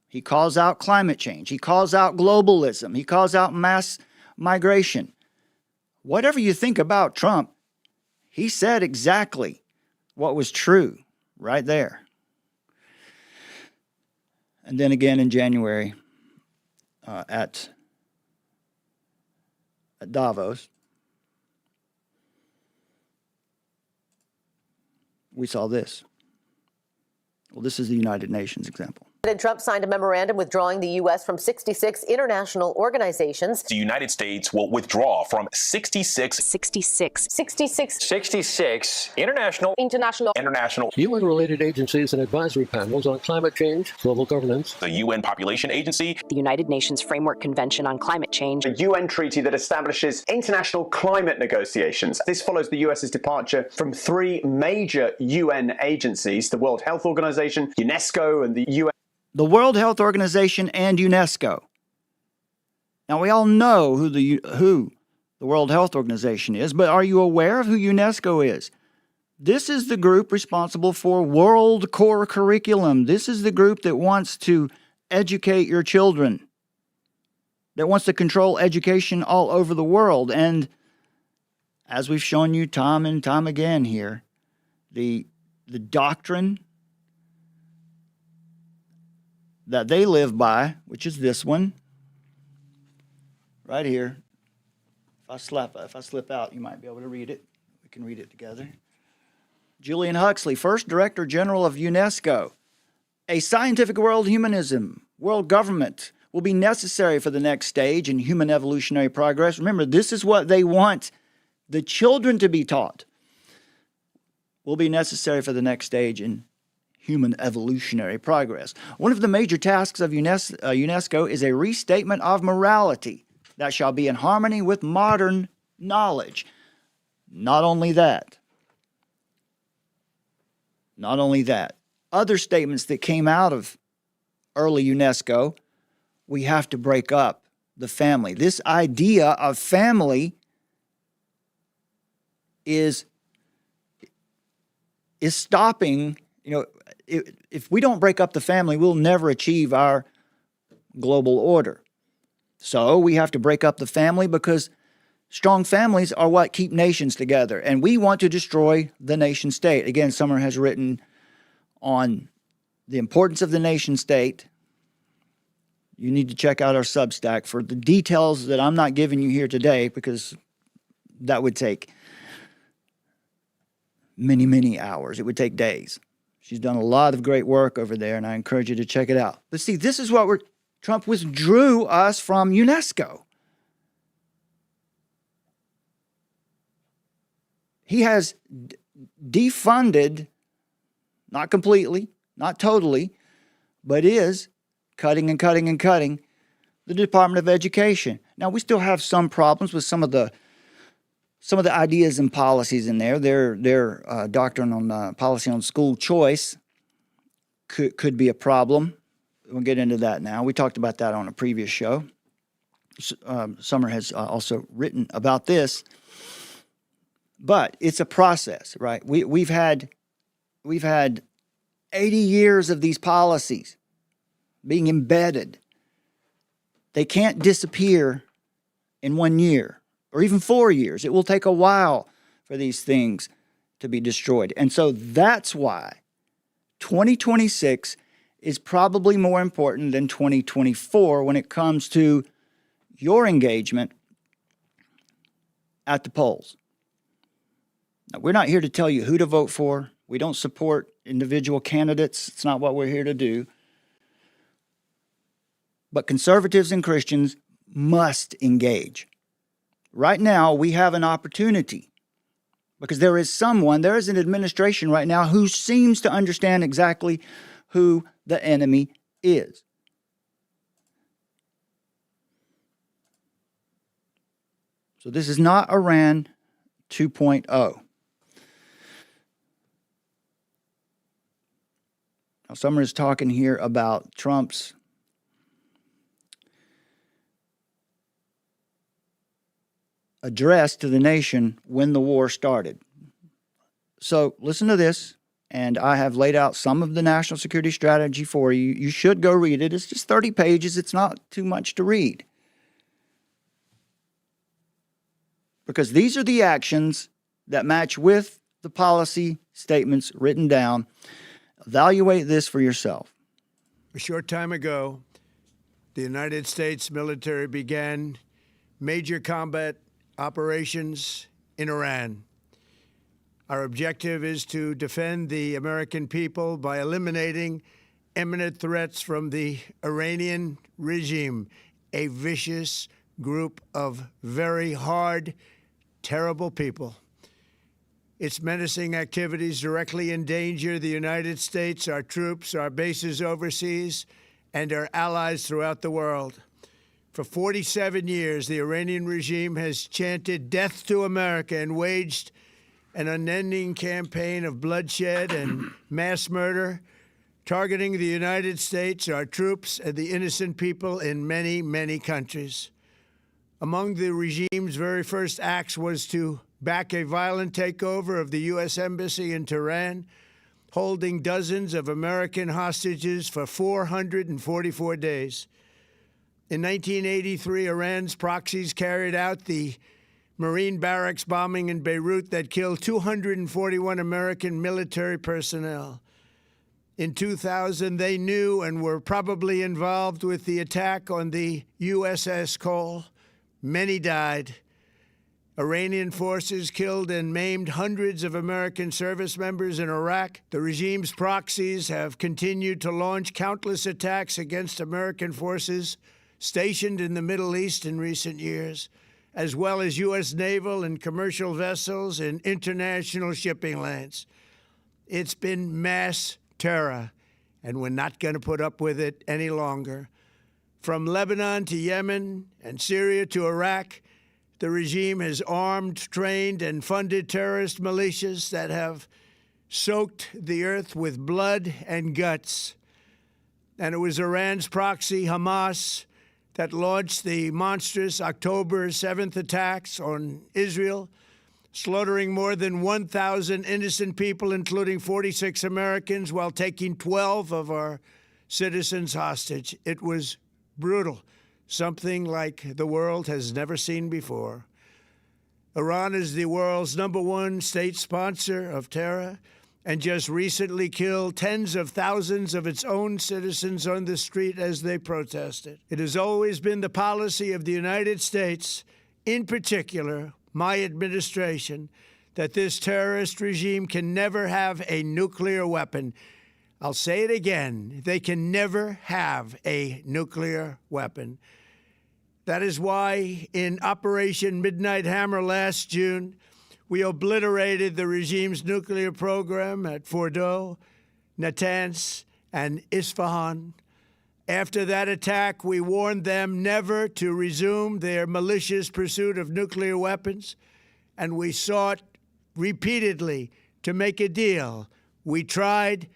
He calls out climate change. He calls out globalism. He calls out mass migration. Whatever you think about Trump, he said exactly what was true right there. And then again in January at Davos, we saw this. Well, this is the United Nations example. President Trump signed a memorandum withdrawing the U.S. from 66 international organizations. The United States will withdraw from 66 international UN-related agencies and advisory panels on climate change, global governance, the UN Population Agency, the United Nations Framework Convention on Climate Change, a UN treaty that establishes international climate negotiations. This follows the US's departure from 3 major UN agencies, the World Health Organization, UNESCO, and the UN. The World Health Organization and UNESCO. Now, we all know who the World Health Organization is, but are you aware of who UNESCO is? This is the group responsible for World Core Curriculum. This is the group that wants to educate your children, that wants to control education all over the world. And as we've shown you time and time again here, the doctrine that they live by, which is this one, right here. If I slip out, you might be able to read it. We can read it together. Julian Huxley, first Director General of UNESCO. A scientific world humanism, world government will be necessary for the next stage in human evolutionary progress. Remember, this is what they want the children to be taught. Will be necessary for the next stage in human evolutionary progress. One of the major tasks of UNESCO is a restatement of morality that shall be in harmony with modern knowledge. Not only that, other statements that came out of early UNESCO, we have to break up the family. This idea of family is stopping, if we don't break up the family, we'll never achieve our global order. So we have to break up the family because strong families are what keep nations together. And we want to destroy the nation state. Again, Summer has written on the importance of the nation state. You need to check out our Substack for the details that I'm not giving you here today, because that would take many, many hours. It would take days. She's done a lot of great work over there, and I encourage you to check it out. But see, this is what Trump withdrew us from UNESCO. He has defunded, not completely, not totally, but is cutting and cutting and cutting the Department of Education. Now, we still have some problems with some of the ideas and policies in there. Their doctrine on policy on school choice could be a problem. We'll get into that now. We talked about that on a previous show. Summer has also written about this. But it's a process, right? We've had 80 years of these policies being embedded. They can't disappear in 1 year or even 4 years. It will take a while for these things to be destroyed. And so that's why 2026 is probably more important than 2024 when it comes to your engagement at the polls. Now, we're not here to tell you who to vote for. We don't support individual candidates. It's not what we're here to do. But conservatives and Christians must engage. Right now, we have an opportunity because there is an administration right now who seems to understand exactly who the enemy is. So this is not Iran 2.0. Now, Summer is talking here about Trump's address to the nation when the war started. So listen to this, and I have laid out some of the national security strategy for you. You should go read it. It's just 30 pages. It's not too much to read. Because these are the actions that match with the policy statements written down. Evaluate this for yourself. A short time ago, the United States military began major combat operations in Iran. Our objective is to defend the American people by eliminating imminent threats from the Iranian regime, a vicious group of very hard, terrible people. Its menacing activities directly endanger the United States, our troops, our bases overseas, and our allies throughout the world. For 47 years, the Iranian regime has chanted death to America and waged an unending campaign of bloodshed and mass murder, targeting the United States, our troops, and the innocent people in many, many countries. Among the regime's very first acts was to back a violent takeover of the U.S. Embassy in Tehran, holding dozens of American hostages for 444 days. In 1983, Iran's proxies carried out the Marine barracks bombing in Beirut that killed 241 American military personnel. In 2000, they knew and were probably involved with the attack on the USS Cole. Many died. Iranian forces killed and maimed hundreds of American service members in Iraq. The regime's proxies have continued to launch countless attacks against American forces stationed in the Middle East in recent years, as well as U.S. naval and commercial vessels in international shipping lanes. It's been mass terror, and we're not going to put up with it any longer. From Lebanon to Yemen and Syria to Iraq, The regime has armed, trained, and funded terrorist militias that have soaked the earth with blood and guts. And it was Iran's proxy, Hamas, that launched the monstrous October 7th attacks on Israel, slaughtering more than 1,000 innocent people, including 46 Americans, while taking 12 of our citizens hostage. It was brutal, something like the world has never seen before. Iran is the world's #1 state sponsor of terror and just recently killed tens of thousands of its own citizens on the street as they protested. It has always been the policy of the United States, in particular, my administration, that this terrorist regime can never have a nuclear weapon. I'll say it again. They can never have a nuclear weapon. That is why in Operation Midnight Hammer last June, we obliterated the regime's nuclear program at Fordow, Natanz, and Isfahan. After that attack, we warned them never to resume their malicious pursuit of nuclear weapons, and we sought repeatedly to make a deal. We tried.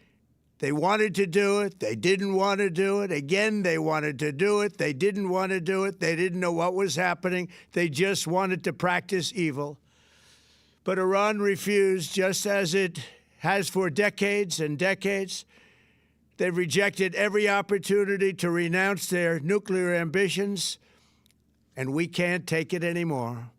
They wanted to do it. They didn't want to do it. Again, they wanted to do it. They didn't want to do it. They didn't know what was happening. They just wanted to practice evil. But Iran refused, just as it has for decades and decades. They've rejected every opportunity to renounce their nuclear ambitions, and we can't take it anymore.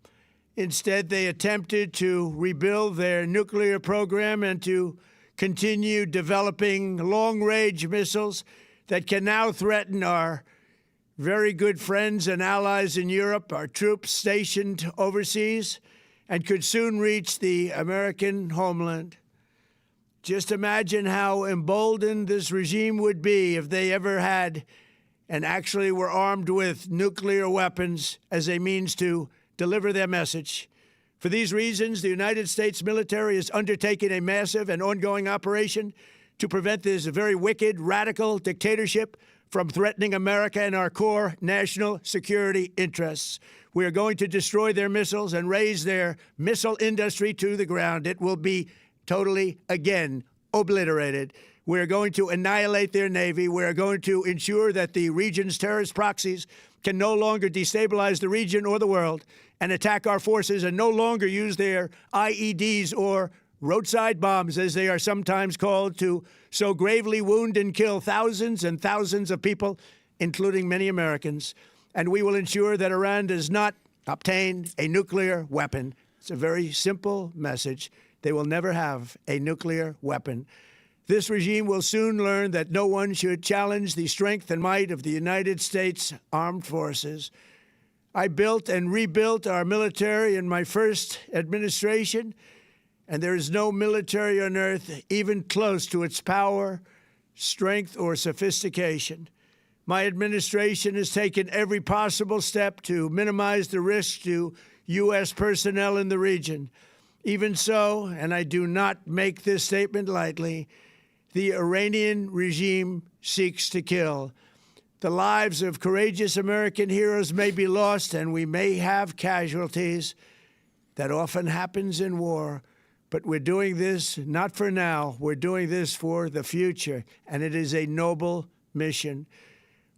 Instead, they attempted to rebuild their nuclear program and to continue developing long-range missiles that can now threaten our very good friends and allies in Europe, our troops stationed overseas, and could soon reach the American homeland. Just imagine how emboldened this regime would be if they ever had and actually were armed with nuclear weapons as a means to deliver their message. For these reasons, the United States military is undertaking a massive and ongoing operation to prevent this very wicked, radical dictatorship from threatening America and our core national security interests. We are going to destroy their missiles and raise their missile industry to the ground. It will be totally, again, obliterated. We're going to annihilate their Navy. We're going to ensure that the region's terrorist proxies can no longer destabilize the region or the world and attack our forces and no longer use their IEDs or roadside bombs, as they are sometimes called, to so gravely wound and kill thousands and thousands of people, including many Americans. And we will ensure that Iran does not obtain a nuclear weapon. It's a very simple message. They will never have a nuclear weapon. This regime will soon learn that no one should challenge the strength and might of the United States Armed Forces. I built and rebuilt our military in my first administration, and there is no military on earth even close to its power, strength, or sophistication. My administration has taken every possible step to minimize the risk to U.S. personnel in the region. Even so, and I do not make this statement lightly, the Iranian regime seeks to kill. The lives of courageous American heroes may be lost, and we may have casualties. That often happens in war. But we're doing this not for now. We're doing this for the future, and it is a noble mission.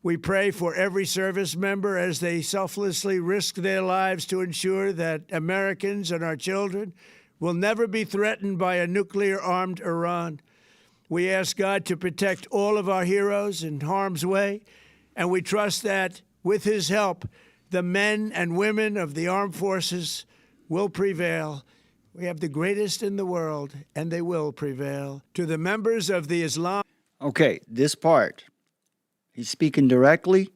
We pray for every service member as they selflessly risk their lives to ensure that Americans and our children will never be threatened by a nuclear-armed Iran. We ask God to protect all of our heroes in harm's way, and we trust that, with his help, the men and women of the armed forces will prevail. We have the greatest in the world, and they will prevail. To the members of the Islam... Okay, this part, he's speaking directly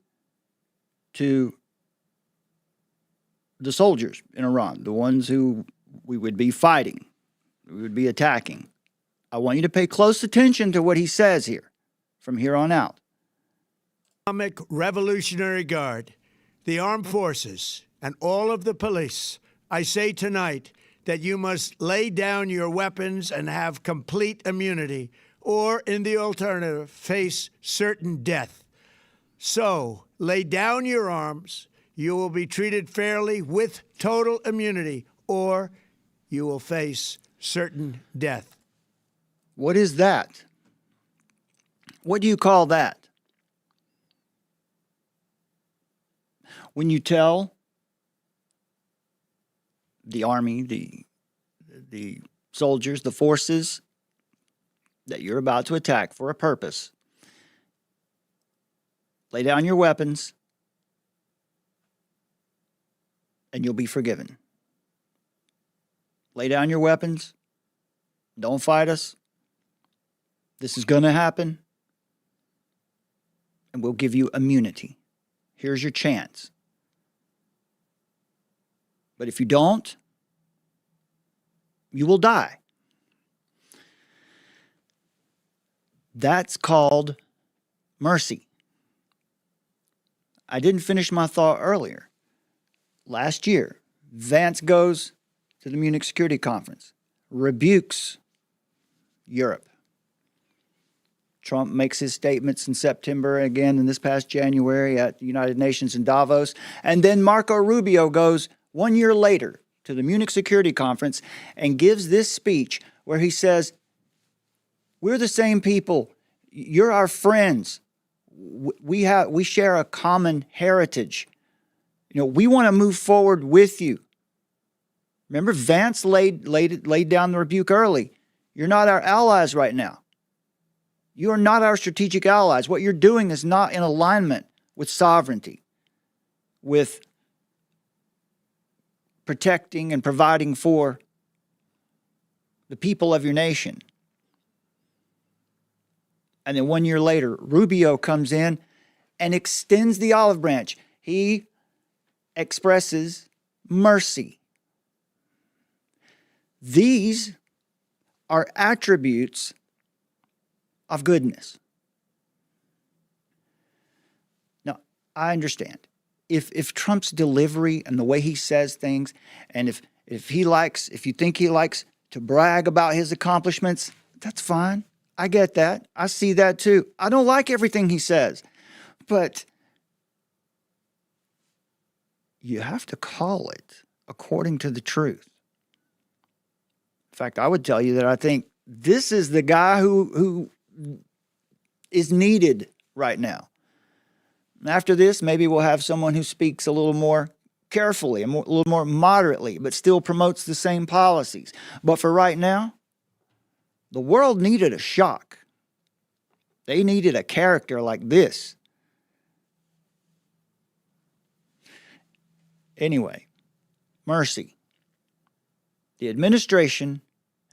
to the soldiers in Iran, the ones who we would be fighting, we would be attacking. I want you to pay close attention to what he says here, from here on out. Islamic Revolutionary Guard, the armed forces, and all of the police, I say tonight that you must lay down your weapons and have complete immunity, or, in the alternative, face certain death. So, lay down your arms, you will be treated fairly with total immunity, or you will face certain death. What is that? What do you call that? When you tell the army, the soldiers, the forces that you're about to attack for a purpose, lay down your weapons and you'll be forgiven. Lay down your weapons. Don't fight us. This is going to happen. And we'll give you immunity. Here's your chance. But if you don't, you will die. That's called mercy. I didn't finish my thought earlier. Last year, Vance goes to the Munich Security Conference, rebukes Europe. Trump makes his statements in September, again in this past January at the United Nations in Davos. And then Marco Rubio goes 1 year later to the Munich Security Conference and gives this speech where he says, we're the same people. You're our friends. We share a common heritage. We want to move forward with you. Remember, Vance laid down the rebuke early. You're not our allies right now. You are not our strategic allies. What you're doing is not in alignment with sovereignty, with protecting and providing for the people of your nation. And then 1 year later, Rubio comes in and extends the olive branch. He expresses mercy. These are attributes of goodness. Now, I understand. If Trump's delivery and the way he says things, and if you think he likes to brag about his accomplishments, that's fine. I get that. I see that too. I don't like everything he says, but you have to call it according to the truth. In fact, I would tell you that I think this is the guy who is needed right now. After this, maybe we'll have someone who speaks a little more carefully, a little more moderately, but still promotes the same policies. But for right now, the world needed a shock. They needed a character like this. Anyway, mercy. The administration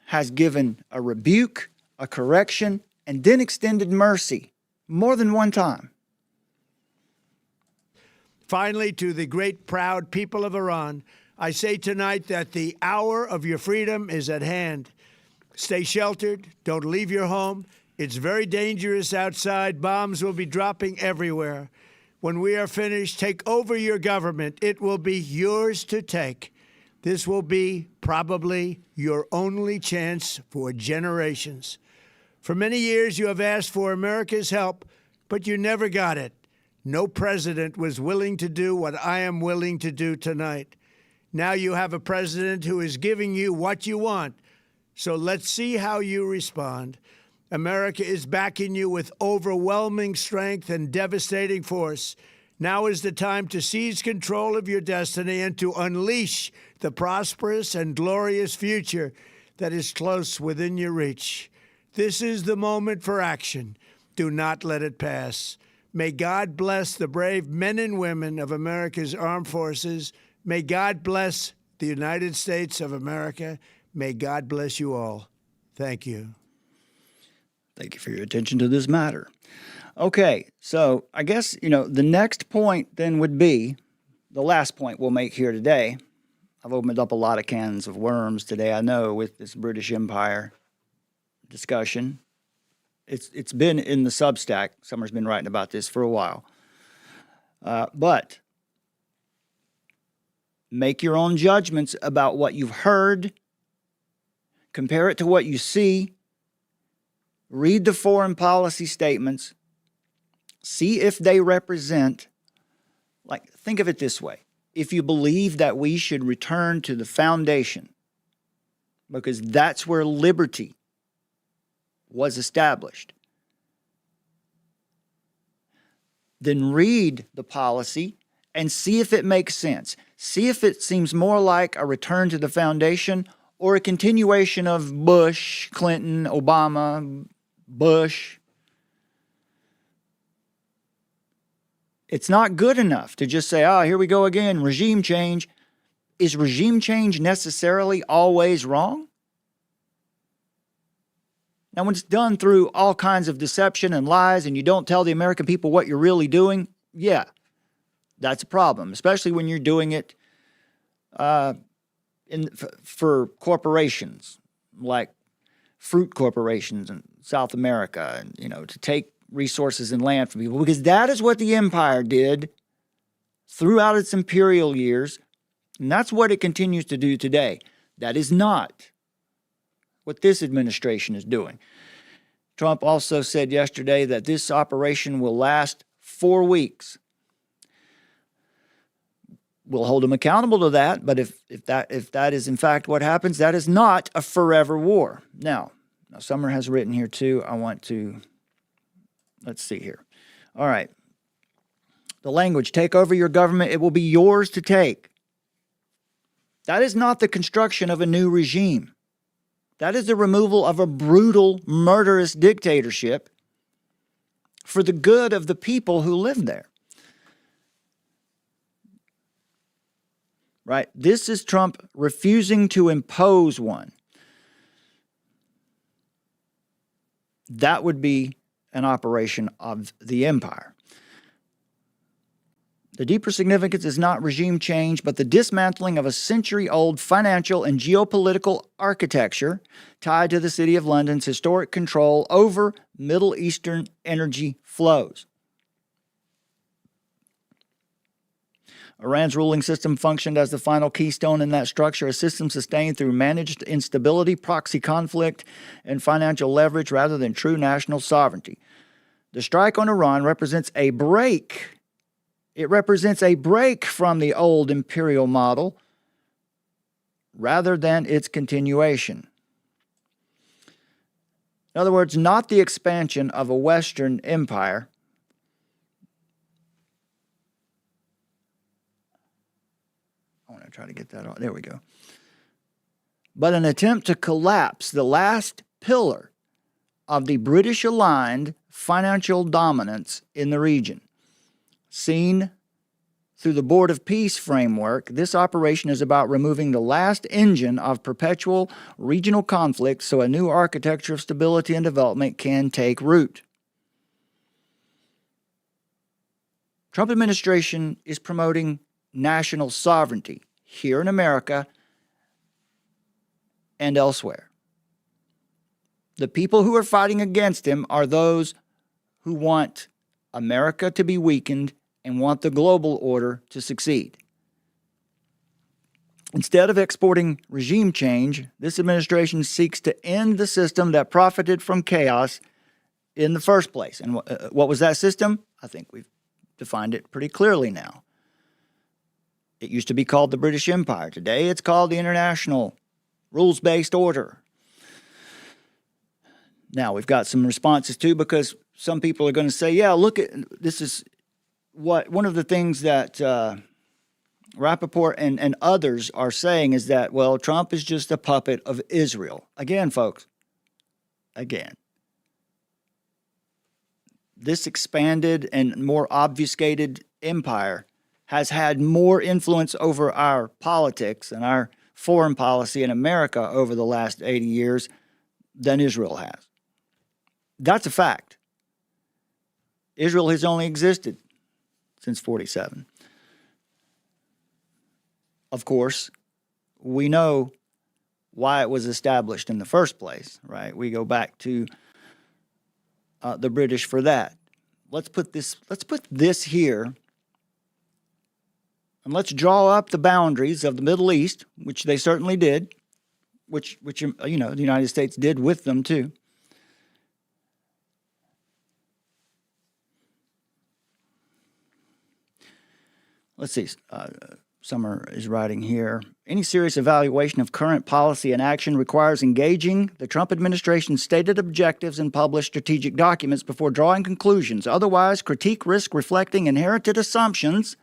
has given a rebuke, a correction, and then extended mercy more than one time. Finally, to the great, proud people of Iran, I say tonight that the hour of your freedom is at hand. Stay sheltered. Don't leave your home. It's very dangerous outside. Bombs will be dropping everywhere. When we are finished, take over your government. It will be yours to take. This will be probably your only chance for generations. For many years, you have asked for America's help, but you never got it. No president was willing to do what I am willing to do tonight. Now you have a president who is giving you what you want. So let's see how you respond. America is backing you with overwhelming strength and devastating force. Now is the time to seize control of your destiny and to unleash the prosperous and glorious future that is close within your reach. This is the moment for action. Do not let it pass. May God bless the brave men and women of America's armed forces. May God bless the United States of America. May God bless you all. Thank you. Thank you for your attention to this matter. Okay, so I guess, the next point then would be the last point we'll make here today. I've opened up a lot of cans of worms today, I know, with this British Empire discussion. It's been in the Substack. Summer's been writing about this for a while. But make your own judgments about what you've heard. Compare it to what you see. Read the foreign policy statements. See if they represent Like, think of it this way. If you believe that we should return to the foundation, because that's where liberty was established, then read the policy and see if it makes sense. See if it seems more like a return to the foundation or a continuation of Bush, Clinton, Obama, Bush. It's not good enough to just say, oh, here we go again, regime change. Is regime change necessarily always wrong? Now, when it's done through all kinds of deception and lies and you don't tell the American people what you're really doing, yeah, that's a problem, especially when you're doing it for corporations like fruit corporations in South America, and, you know, to take resources and land from people, because that is what the empire did throughout its imperial years, and that's what it continues to do today. That is not what this administration is doing. Trump also said yesterday that this operation will last 4 weeks. We'll hold him accountable to that, but if that is in fact what happens, that is not a forever war. Now Summer has written here too. I want to, let's see here. All right. The language, take over your government, it will be yours to take. That is not the construction of a new regime. That is the removal of a brutal, murderous dictatorship for the good of the people who live there. Right? This is Trump refusing to impose one. That would be an operation of the empire. The deeper significance is not regime change, but the dismantling of a century-old financial and geopolitical architecture tied to the City of London's historic control over Middle Eastern energy flows. Iran's ruling system functioned as the final keystone in that structure, a system sustained through managed instability, proxy conflict, and financial leverage rather than true national sovereignty. The strike on Iran represents a break. It represents a break from the old imperial model rather than its continuation. In other words, not the expansion of a Western empire, I want to try to get that on. There we go. But an attempt to collapse the last pillar of the British-aligned financial dominance in the region. Seen through the Board of Peace framework, this operation is about removing the last engine of perpetual regional conflict so a new architecture of stability and development can take root. Trump administration is promoting national sovereignty here in America and elsewhere. The people who are fighting against him are those who want America to be weakened and want the global order to succeed. Instead of exporting regime change, this administration seeks to end the system that profited from chaos in the first place. And what was that system? I think we've defined it pretty clearly now. It used to be called the British Empire. Today it's called the International Rules-Based Order. Now, we've got some responses too, because some people are going to say, yeah, look at this is what one of the things that Rappaport and others are saying is that, well, Trump is just a puppet of Israel. Again, folks, again, this expanded and more obfuscated empire has had more influence over our politics and our foreign policy in America over the last 80 years than Israel has. That's a fact. Israel has only existed since 1947. Of course, we know why it was established in the first place, right? We go back to the British for that. Let's put this here, and let's draw up the boundaries of the Middle East, which they certainly did, which the United States did with them too. let's see. Summer is writing here. Any serious evaluation of current policy and action requires engaging the Trump administration's stated objectives and published strategic documents before drawing conclusions. Otherwise, critique risk reflecting inherited assumptions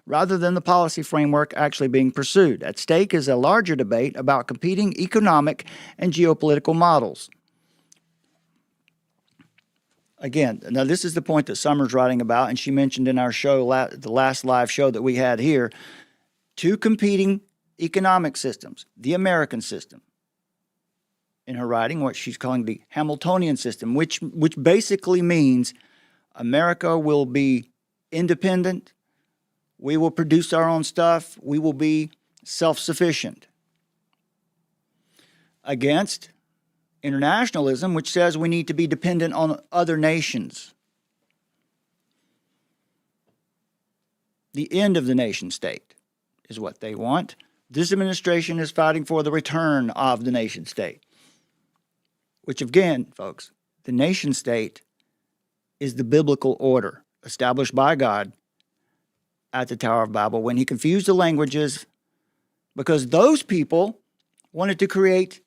rather than the policy framework actually being pursued. At stake is a larger debate about competing economic and geopolitical models. Again, now this is the point that Summer's writing about, and she mentioned in our show, the last live show that we had here, two competing economic systems, the American system, in her writing, what she's calling the Hamiltonian system, which basically means America will be independent, we will produce our own stuff, we will be self-sufficient. Against internationalism, which says we need to be dependent on other nations. The end of the nation state is what they want. This administration is fighting for the return of the nation state, which again, folks, the nation state is the biblical order established by God at the Tower of Babel when he confused the languages because those people wanted to create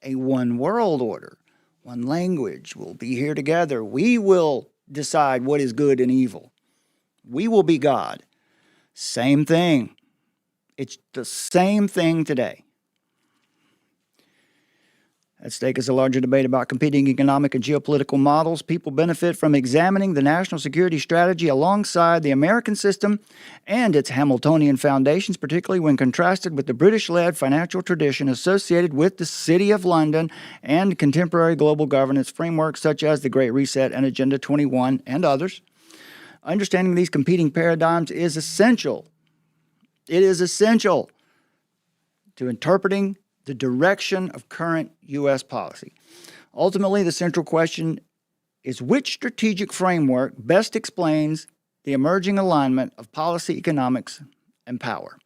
a one world order, one language. We'll be here together. We will decide what is good and evil. We will be God. Same thing. It's the same thing today. At stake is a larger debate about competing economic and geopolitical models. People benefit from examining the national security strategy alongside the American system and its Hamiltonian foundations, particularly when contrasted with the British-led financial tradition associated with the City of London and contemporary global governance frameworks such as the Great Reset and Agenda 21 and others. Understanding these competing paradigms is essential. It is essential to interpreting the direction of current U.S. policy. Ultimately, the central question is which strategic framework best explains the emerging alignment of policy, economics, and power.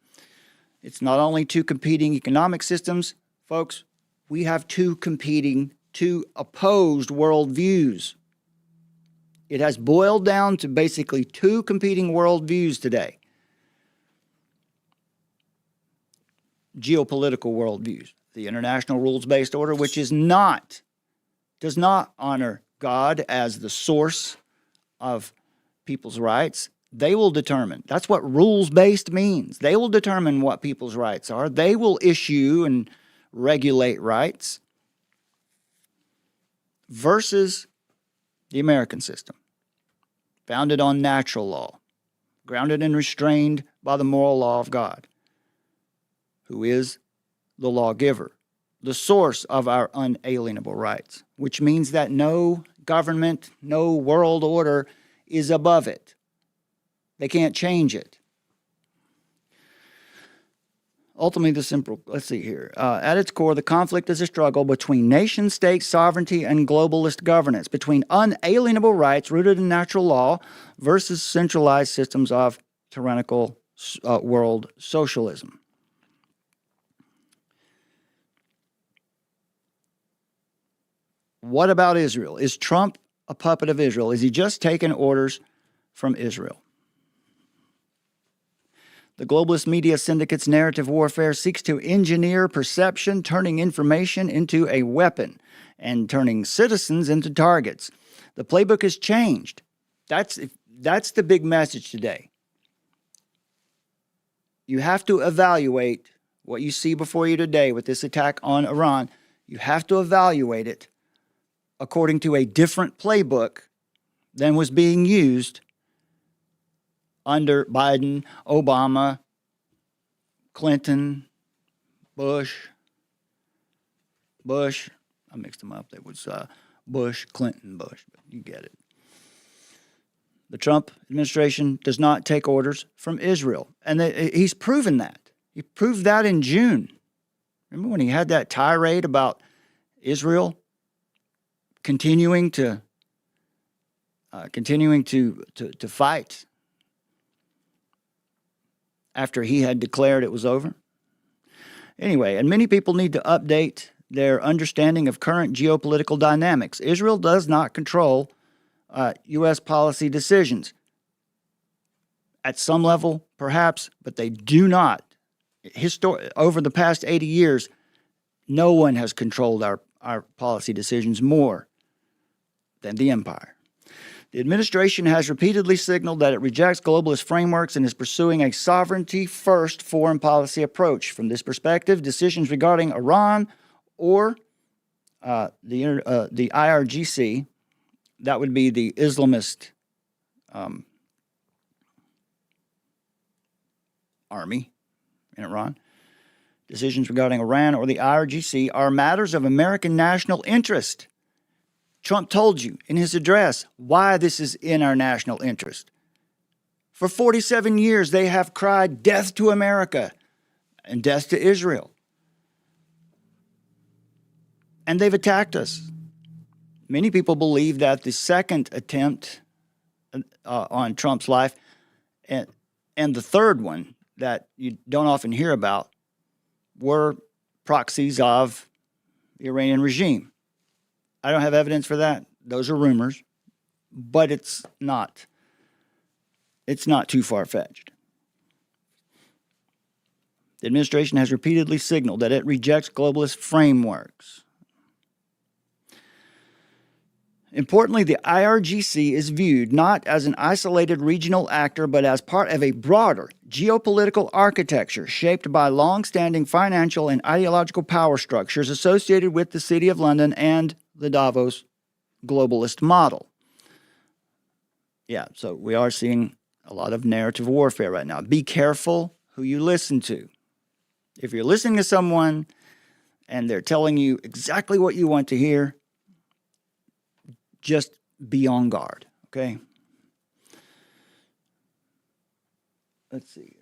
It's not only two competing economic systems, folks, we have two opposed worldviews. It has boiled down to basically two competing worldviews today. Geopolitical worldviews. The international rules-based order, which does not honor God as the source of people's rights. They will determine. That's what rules-based means. They will determine what people's rights are. They will issue and regulate rights versus the American system, founded on natural law, grounded and restrained by the moral law of God, who is the lawgiver, the source of our unalienable rights, which means that no government, no world order is above it. They can't change it. Ultimately, let's see here. At its core, the conflict is a struggle between nation-state sovereignty and globalist governance, between unalienable rights rooted in natural law versus centralized systems of tyrannical world socialism. What about Israel? Is Trump a puppet of Israel? Is he just taking orders from Israel? The globalist media syndicate's narrative warfare seeks to engineer perception, turning information into a weapon and turning citizens into targets. The playbook has changed. That's the big message today. You have to evaluate what you see before you today with this attack on Iran. You have to evaluate it according to a different playbook than was being used under Biden, Obama, Clinton, Bush. I mixed them up. It was Bush, Clinton, Bush. But you get it. The Trump administration does not take orders from Israel. And he's proven that. He proved that in June. Remember when he had that tirade about Israel continuing to fight after he had declared it was over? Anyway, and many people need to update their understanding of current geopolitical dynamics. Israel does not control U.S. policy decisions. At some level, perhaps, but they do not. Over the past 80 years, no one has controlled our policy decisions more than the empire. The administration has repeatedly signaled that it rejects globalist frameworks and is pursuing a sovereignty-first foreign policy approach. From this perspective, decisions regarding Iran or the IRGC, that would be the Islamist army in Iran, decisions regarding Iran or the IRGC are matters of American national interest. Trump told you in his address why this is in our national interest. For 47 years, they have cried death to America and death to Israel. And they've attacked us. Many people believe that the second attempt on Trump's life and the third one that you don't often hear about were proxies of the Iranian regime. I don't have evidence for that. Those are rumors, but it's not too far-fetched. The administration has repeatedly signaled that it rejects globalist frameworks. Importantly, the IRGC is viewed not as an isolated regional actor, but as part of a broader geopolitical architecture shaped by long-standing financial and ideological power structures associated with the City of London and the Davos globalist model. Yeah, so we are seeing a lot of narrative warfare right now. Be careful who you listen to. If you're listening to someone and they're telling you exactly what you want to hear, just be on guard, okay? Let's see.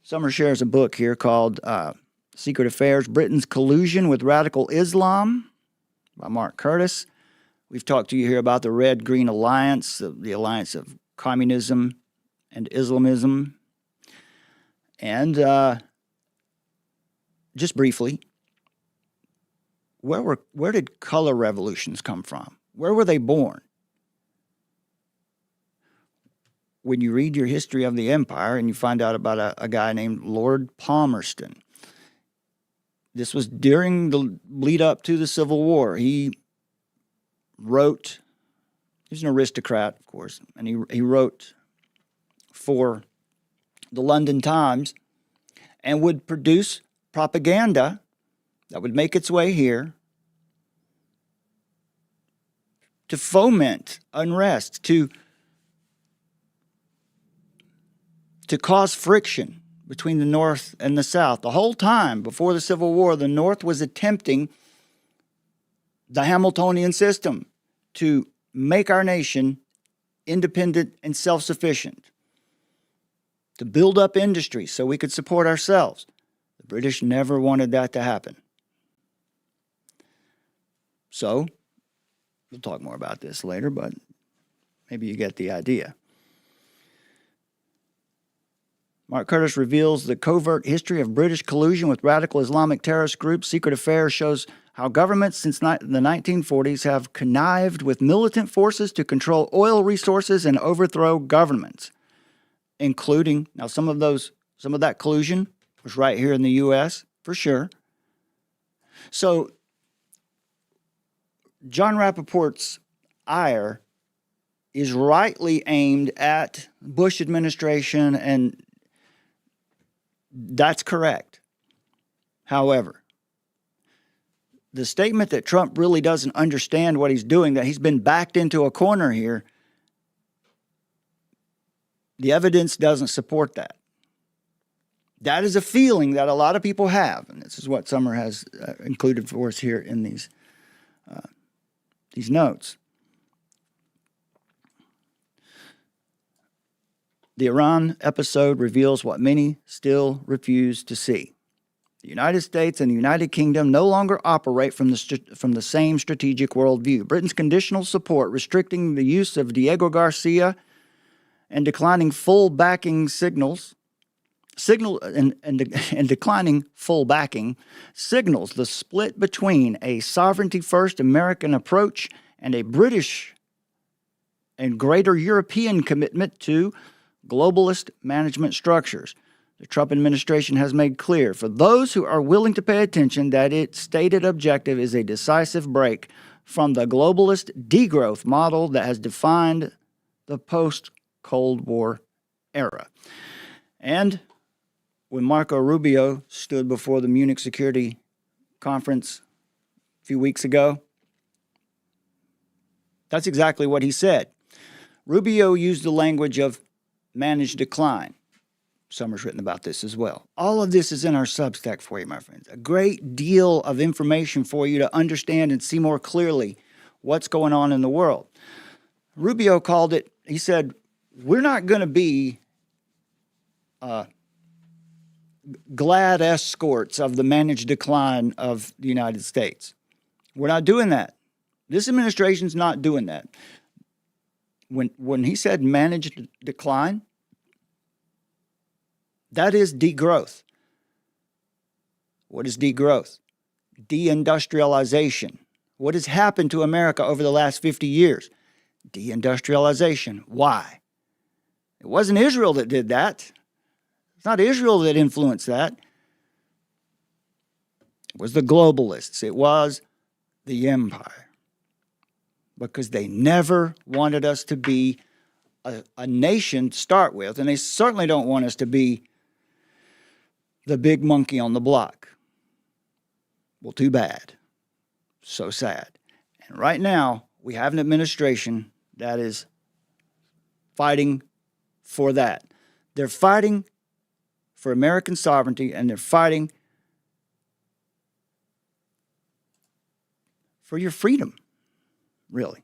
Summer shares a book here called Secret Affairs, Britain's Collusion with Radical Islam by Mark Curtis. We've talked to you here about the Red-Green Alliance, the alliance of communism and Islamism. And just briefly, where did color revolutions come from? Where were they born? When you read your history of the empire and you find out about a guy named Lord Palmerston, this was during the lead up to the Civil War. He was an aristocrat, of course, and he wrote for the London Times and would produce propaganda that would make its way here to foment unrest, to cause friction between the North and the South. The whole time before the Civil War, the North was attempting the Hamiltonian system to make our nation independent and self-sufficient, to build up industry so we could support ourselves. The British never wanted that to happen. So, we'll talk more about this later, but maybe you get the idea. Mark Curtis reveals the covert history of British collusion with radical Islamic terrorist groups. Secret Affairs shows how governments since the 1940s have connived with militant forces to control oil resources and overthrow governments, including, now some of that collusion was right here in the U.S., for sure. So, John Rappaport's ire is rightly aimed at Bush administration, and that's correct. However, the statement that Trump really doesn't understand what he's doing, that he's been backed into a corner here, the evidence doesn't support that. That is a feeling that a lot of people have, and this is what Summer has included for us here in these notes. The Iran episode reveals what many still refuse to see. The United States and the United Kingdom no longer operate from the same strategic worldview. Britain's conditional support, restricting the use of Diego Garcia and declining full backing signals the split between a sovereignty-first American approach and a British and greater European commitment to globalist management structures. The Trump administration has made clear for those who are willing to pay attention that its stated objective is a decisive break from the globalist degrowth model that has defined the post-Cold War era. And when Marco Rubio stood before the Munich Security Conference a few weeks ago, that's exactly what he said. Rubio used the language of managed decline. Summer's written about this as well. All of this is in our Substack for you, my friends. A great deal of information for you to understand and see more clearly what's going on in the world. Rubio called it, he said, we're not going to be glad escorts of the managed decline of the United States. We're not doing that. This administration's not doing that. When he said managed decline, that is degrowth. What is degrowth? Deindustrialization. What has happened to America over the last 50 years? Deindustrialization. Why? It wasn't Israel that did that. It's not Israel that influenced that. It was the globalists. It was the empire. Because they never wanted us to be a nation to start with, and they certainly don't want us to be the big monkey on the block. Well, too bad. So sad. And right now, we have an administration that is fighting for that. They're fighting for American sovereignty, and they're fighting for your freedom, really.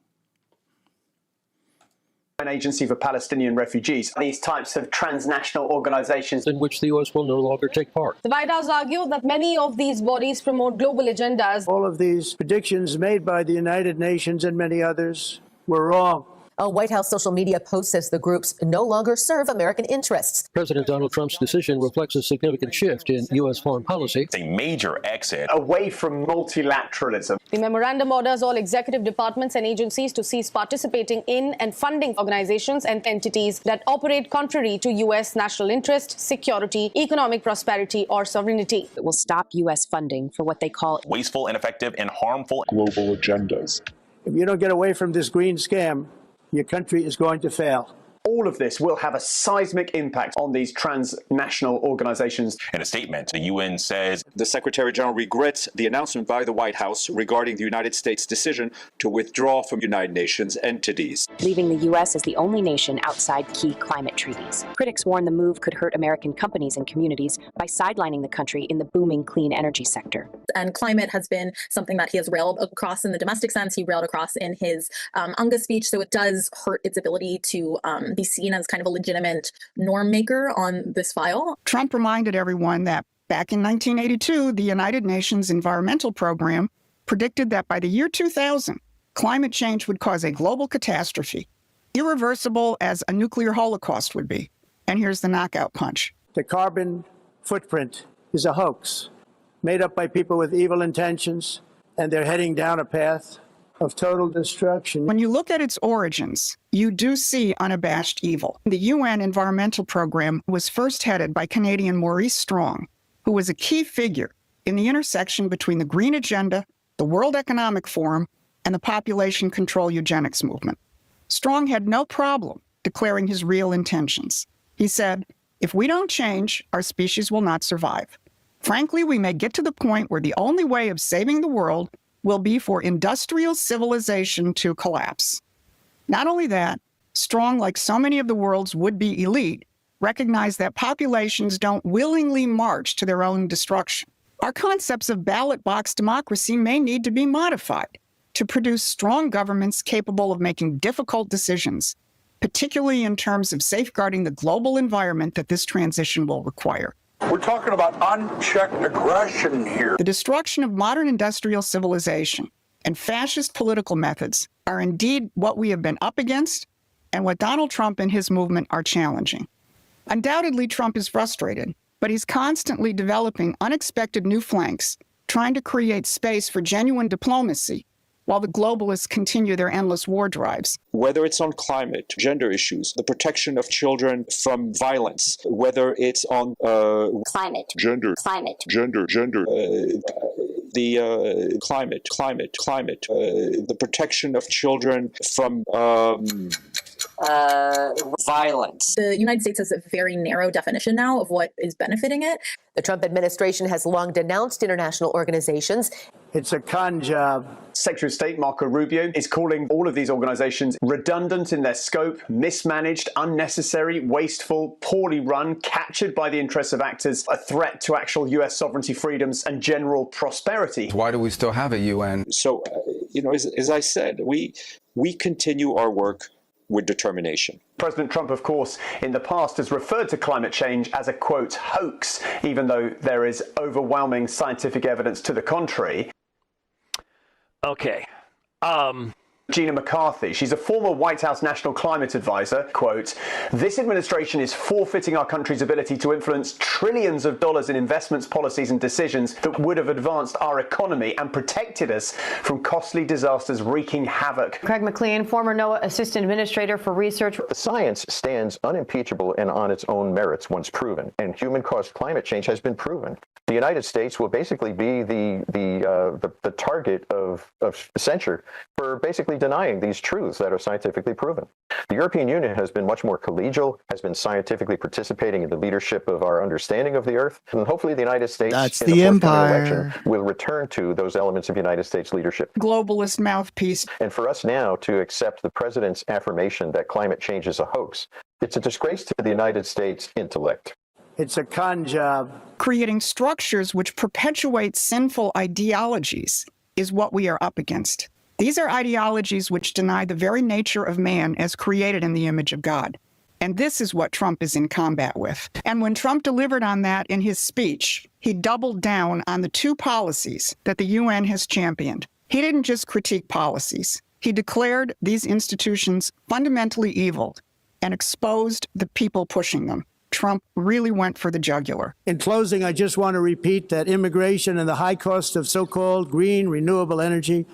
An agency for Palestinian refugees. These types of transnational organizations in which the U.S. will no longer take part. The White House argued that many of these bodies promote global agendas. All of these predictions made by the United Nations and many others were wrong. A White House social media post says the groups no longer serve American interests. President Donald Trump's decision reflects a significant shift in U.S. foreign policy. It's a major exit away from multilateralism. The memorandum orders all executive departments and agencies to cease participating in and funding organizations and entities that operate contrary to U.S. national interest, security, economic prosperity, or sovereignty. It will stop U.S. funding for what they call wasteful, ineffective, and harmful global agendas. If you don't get away from this green scam, your country is going to fail. All of this will have a seismic impact on these transnational organizations. In a statement, the UN says the Secretary General regrets the announcement by the White House regarding the United States' decision to withdraw from United Nations entities, leaving the U.S. as the only nation outside key climate treaties. Critics warn the move could hurt American companies and communities by sidelining the country in the booming clean energy sector. And climate has been something that he has railed across in the domestic sense. He railed across in his UNGA speech, so it does hurt its ability to be seen as kind of a legitimate norm maker on this file. Trump reminded everyone that back in 1982, the United Nations Environmental Program predicted that by the year 2000, climate change would cause a global catastrophe, irreversible as a nuclear holocaust would be. And here's the knockout punch. The carbon footprint is a hoax made up by people with evil intentions, and they're heading down a path of total destruction. When you look at its origins, you do see unabashed evil. The UN Environmental Program was first headed by Canadian Maurice Strong, who was a key figure in the intersection between the Green Agenda, the World Economic Forum, and the population control eugenics movement. Strong had no problem declaring his real intentions. He said, "If we don't change, our species will not survive. Frankly, we may get to the point where the only way of saving the world will be for industrial civilization to collapse." Not only that, Strong, like so many of the world's would-be elite, recognized that populations don't willingly march to their own destruction. Our concepts of ballot box democracy may need to be modified to produce strong governments capable of making difficult decisions, particularly in terms of safeguarding the global environment that this transition will require. We're talking about unchecked aggression here. The destruction of modern industrial civilization and fascist political methods are indeed what we have been up against and what Donald Trump and his movement are challenging. Undoubtedly, Trump is frustrated, but he's constantly developing unexpected new flanks, trying to create space for genuine diplomacy while the globalists continue their endless war drives. Whether it's on climate, gender issues, the protection of children from violence, whether it's on climate, gender, the protection of children from violence. The United States has a very narrow definition now of what is benefiting it. The Trump administration has long denounced international organizations. It's a con job. Secretary of State Marco Rubio is calling all of these organizations redundant in their scope, mismanaged, unnecessary, wasteful, poorly run, captured by the interests of actors, a threat to actual US sovereignty, freedoms, and general prosperity. Why do we still have a UN? So, as I said, we continue our work with determination. President Trump, of course, in the past has referred to climate change as a, quote, hoax, even though there is overwhelming scientific evidence to the contrary. Okay. Gina McCarthy, she's a former White House National Climate Advisor, quote, "This administration is forfeiting our country's ability to influence trillions of dollars in investments, policies and decisions that would have advanced our economy and protected us from costly disasters wreaking havoc." Craig McLean, former NOAA Assistant Administrator for Research. The science stands unimpeachable and on its own merits once proven, and human-caused climate change has been proven. The United States will basically be the target of censure for basically denying these truths that are scientifically proven. The European Union has been much more collegial, has been scientifically participating in the leadership of our understanding of the Earth, and hopefully the United States That's in the forthcoming empire. election will return to those elements of United States leadership. Globalist mouthpiece. And for us now to accept the president's affirmation that climate change is a hoax, it's a disgrace to the United States intellect. It's a con job. Creating structures which perpetuate sinful ideologies is what we are up against. These are ideologies which deny the very nature of man as created in the image of God. And this is what Trump is in combat with. And when Trump delivered on that in his speech, he doubled down on the two policies that the UN has championed. He didn't just critique policies. He declared these institutions fundamentally evil and exposed the people pushing them. Trump really went for the jugular. In closing, I just want to repeat that immigration and the high cost of so-called green renewable energy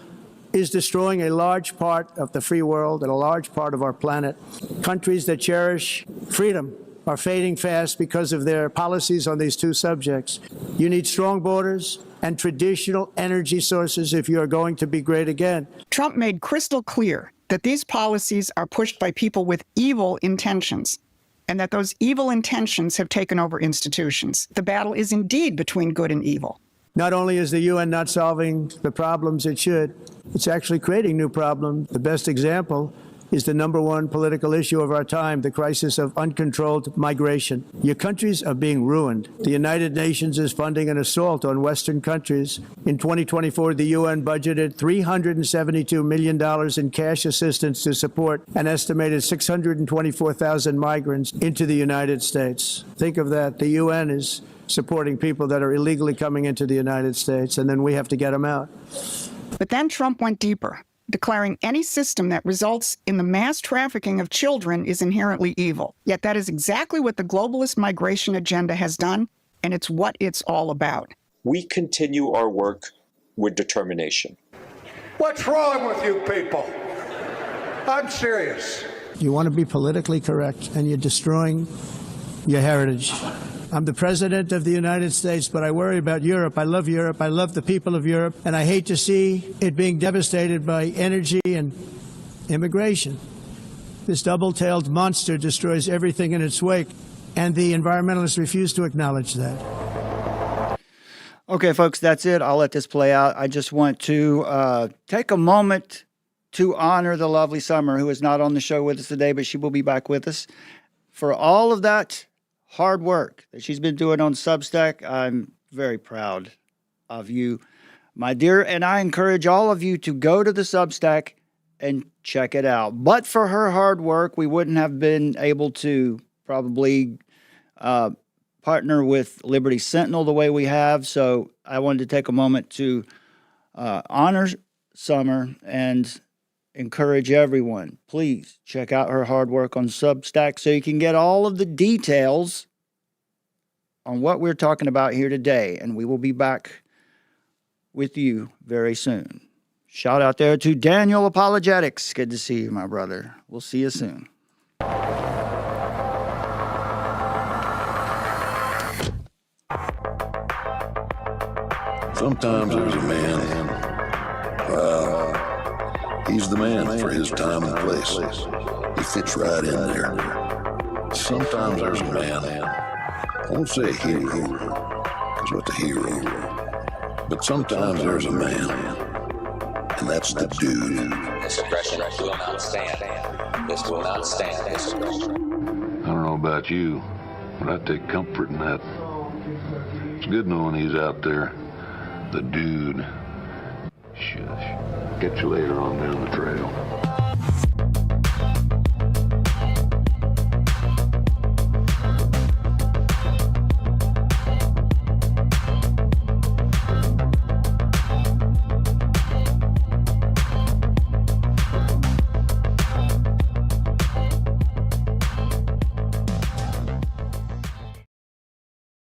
is destroying a large part of the free world and a large part of our planet. Countries that cherish freedom are fading fast because of their policies on these two subjects. You need strong borders and traditional energy sources if you are going to be great again. Trump made crystal clear that these policies are pushed by people with evil intentions, and that those evil intentions have taken over institutions. The battle is indeed between good and evil. Not only is the UN not solving the problems it should, it's actually creating new problems. The best example is the #1 political issue of our time, the crisis of uncontrolled migration. Your countries are being ruined. The United Nations is funding an assault on Western countries. In 2024, the UN budgeted $372 million in cash assistance to support an estimated 624,000 migrants into the United States. Think of that. The UN is supporting people that are illegally coming into the United States, and then we have to get them out. But then Trump went deeper, declaring any system that results in the mass trafficking of children is inherently evil. Yet that is exactly what the globalist migration agenda has done, and it's what it's all about. We continue our work with determination. What's wrong with you people? I'm serious. You want to be politically correct, and you're destroying your heritage. I'm the president of the United States, but I worry about Europe. I love Europe. I love the people of Europe, and I hate to see it being devastated by energy and immigration. This double-tailed monster destroys everything in its wake, and the environmentalists refuse to acknowledge that. Okay, folks, that's it. I'll let this play out. I just want to take a moment to honor the lovely Summer, who is not on the show with us today, but she will be back with us, for all of that hard work that she's been doing on Substack. I'm very proud of you, my dear, and I encourage all of you to go to the Substack and check it out. But for her hard work, we wouldn't have been able to probably partner with Liberty Sentinel the way we have. So I wanted to take a moment to honor Summer and encourage everyone, please check out her hard work on Substack so you can get all of the details on what we're talking about here today. And we will be back with you very soon. Shout out there to Daniel Apologetics. Good to see you, my brother. We'll see you soon. Sometimes there's a man. He's the man for his time and place. He fits right in there. Sometimes there's a man. I won't say a hero, because what's a hero? But sometimes there's a man, and that's the dude. This aggression will not stand. This will not stand. This aggression. I don't know about you, but I take comfort in that. It's good knowing he's out there. The dude. Shush. Catch you later on down the trail.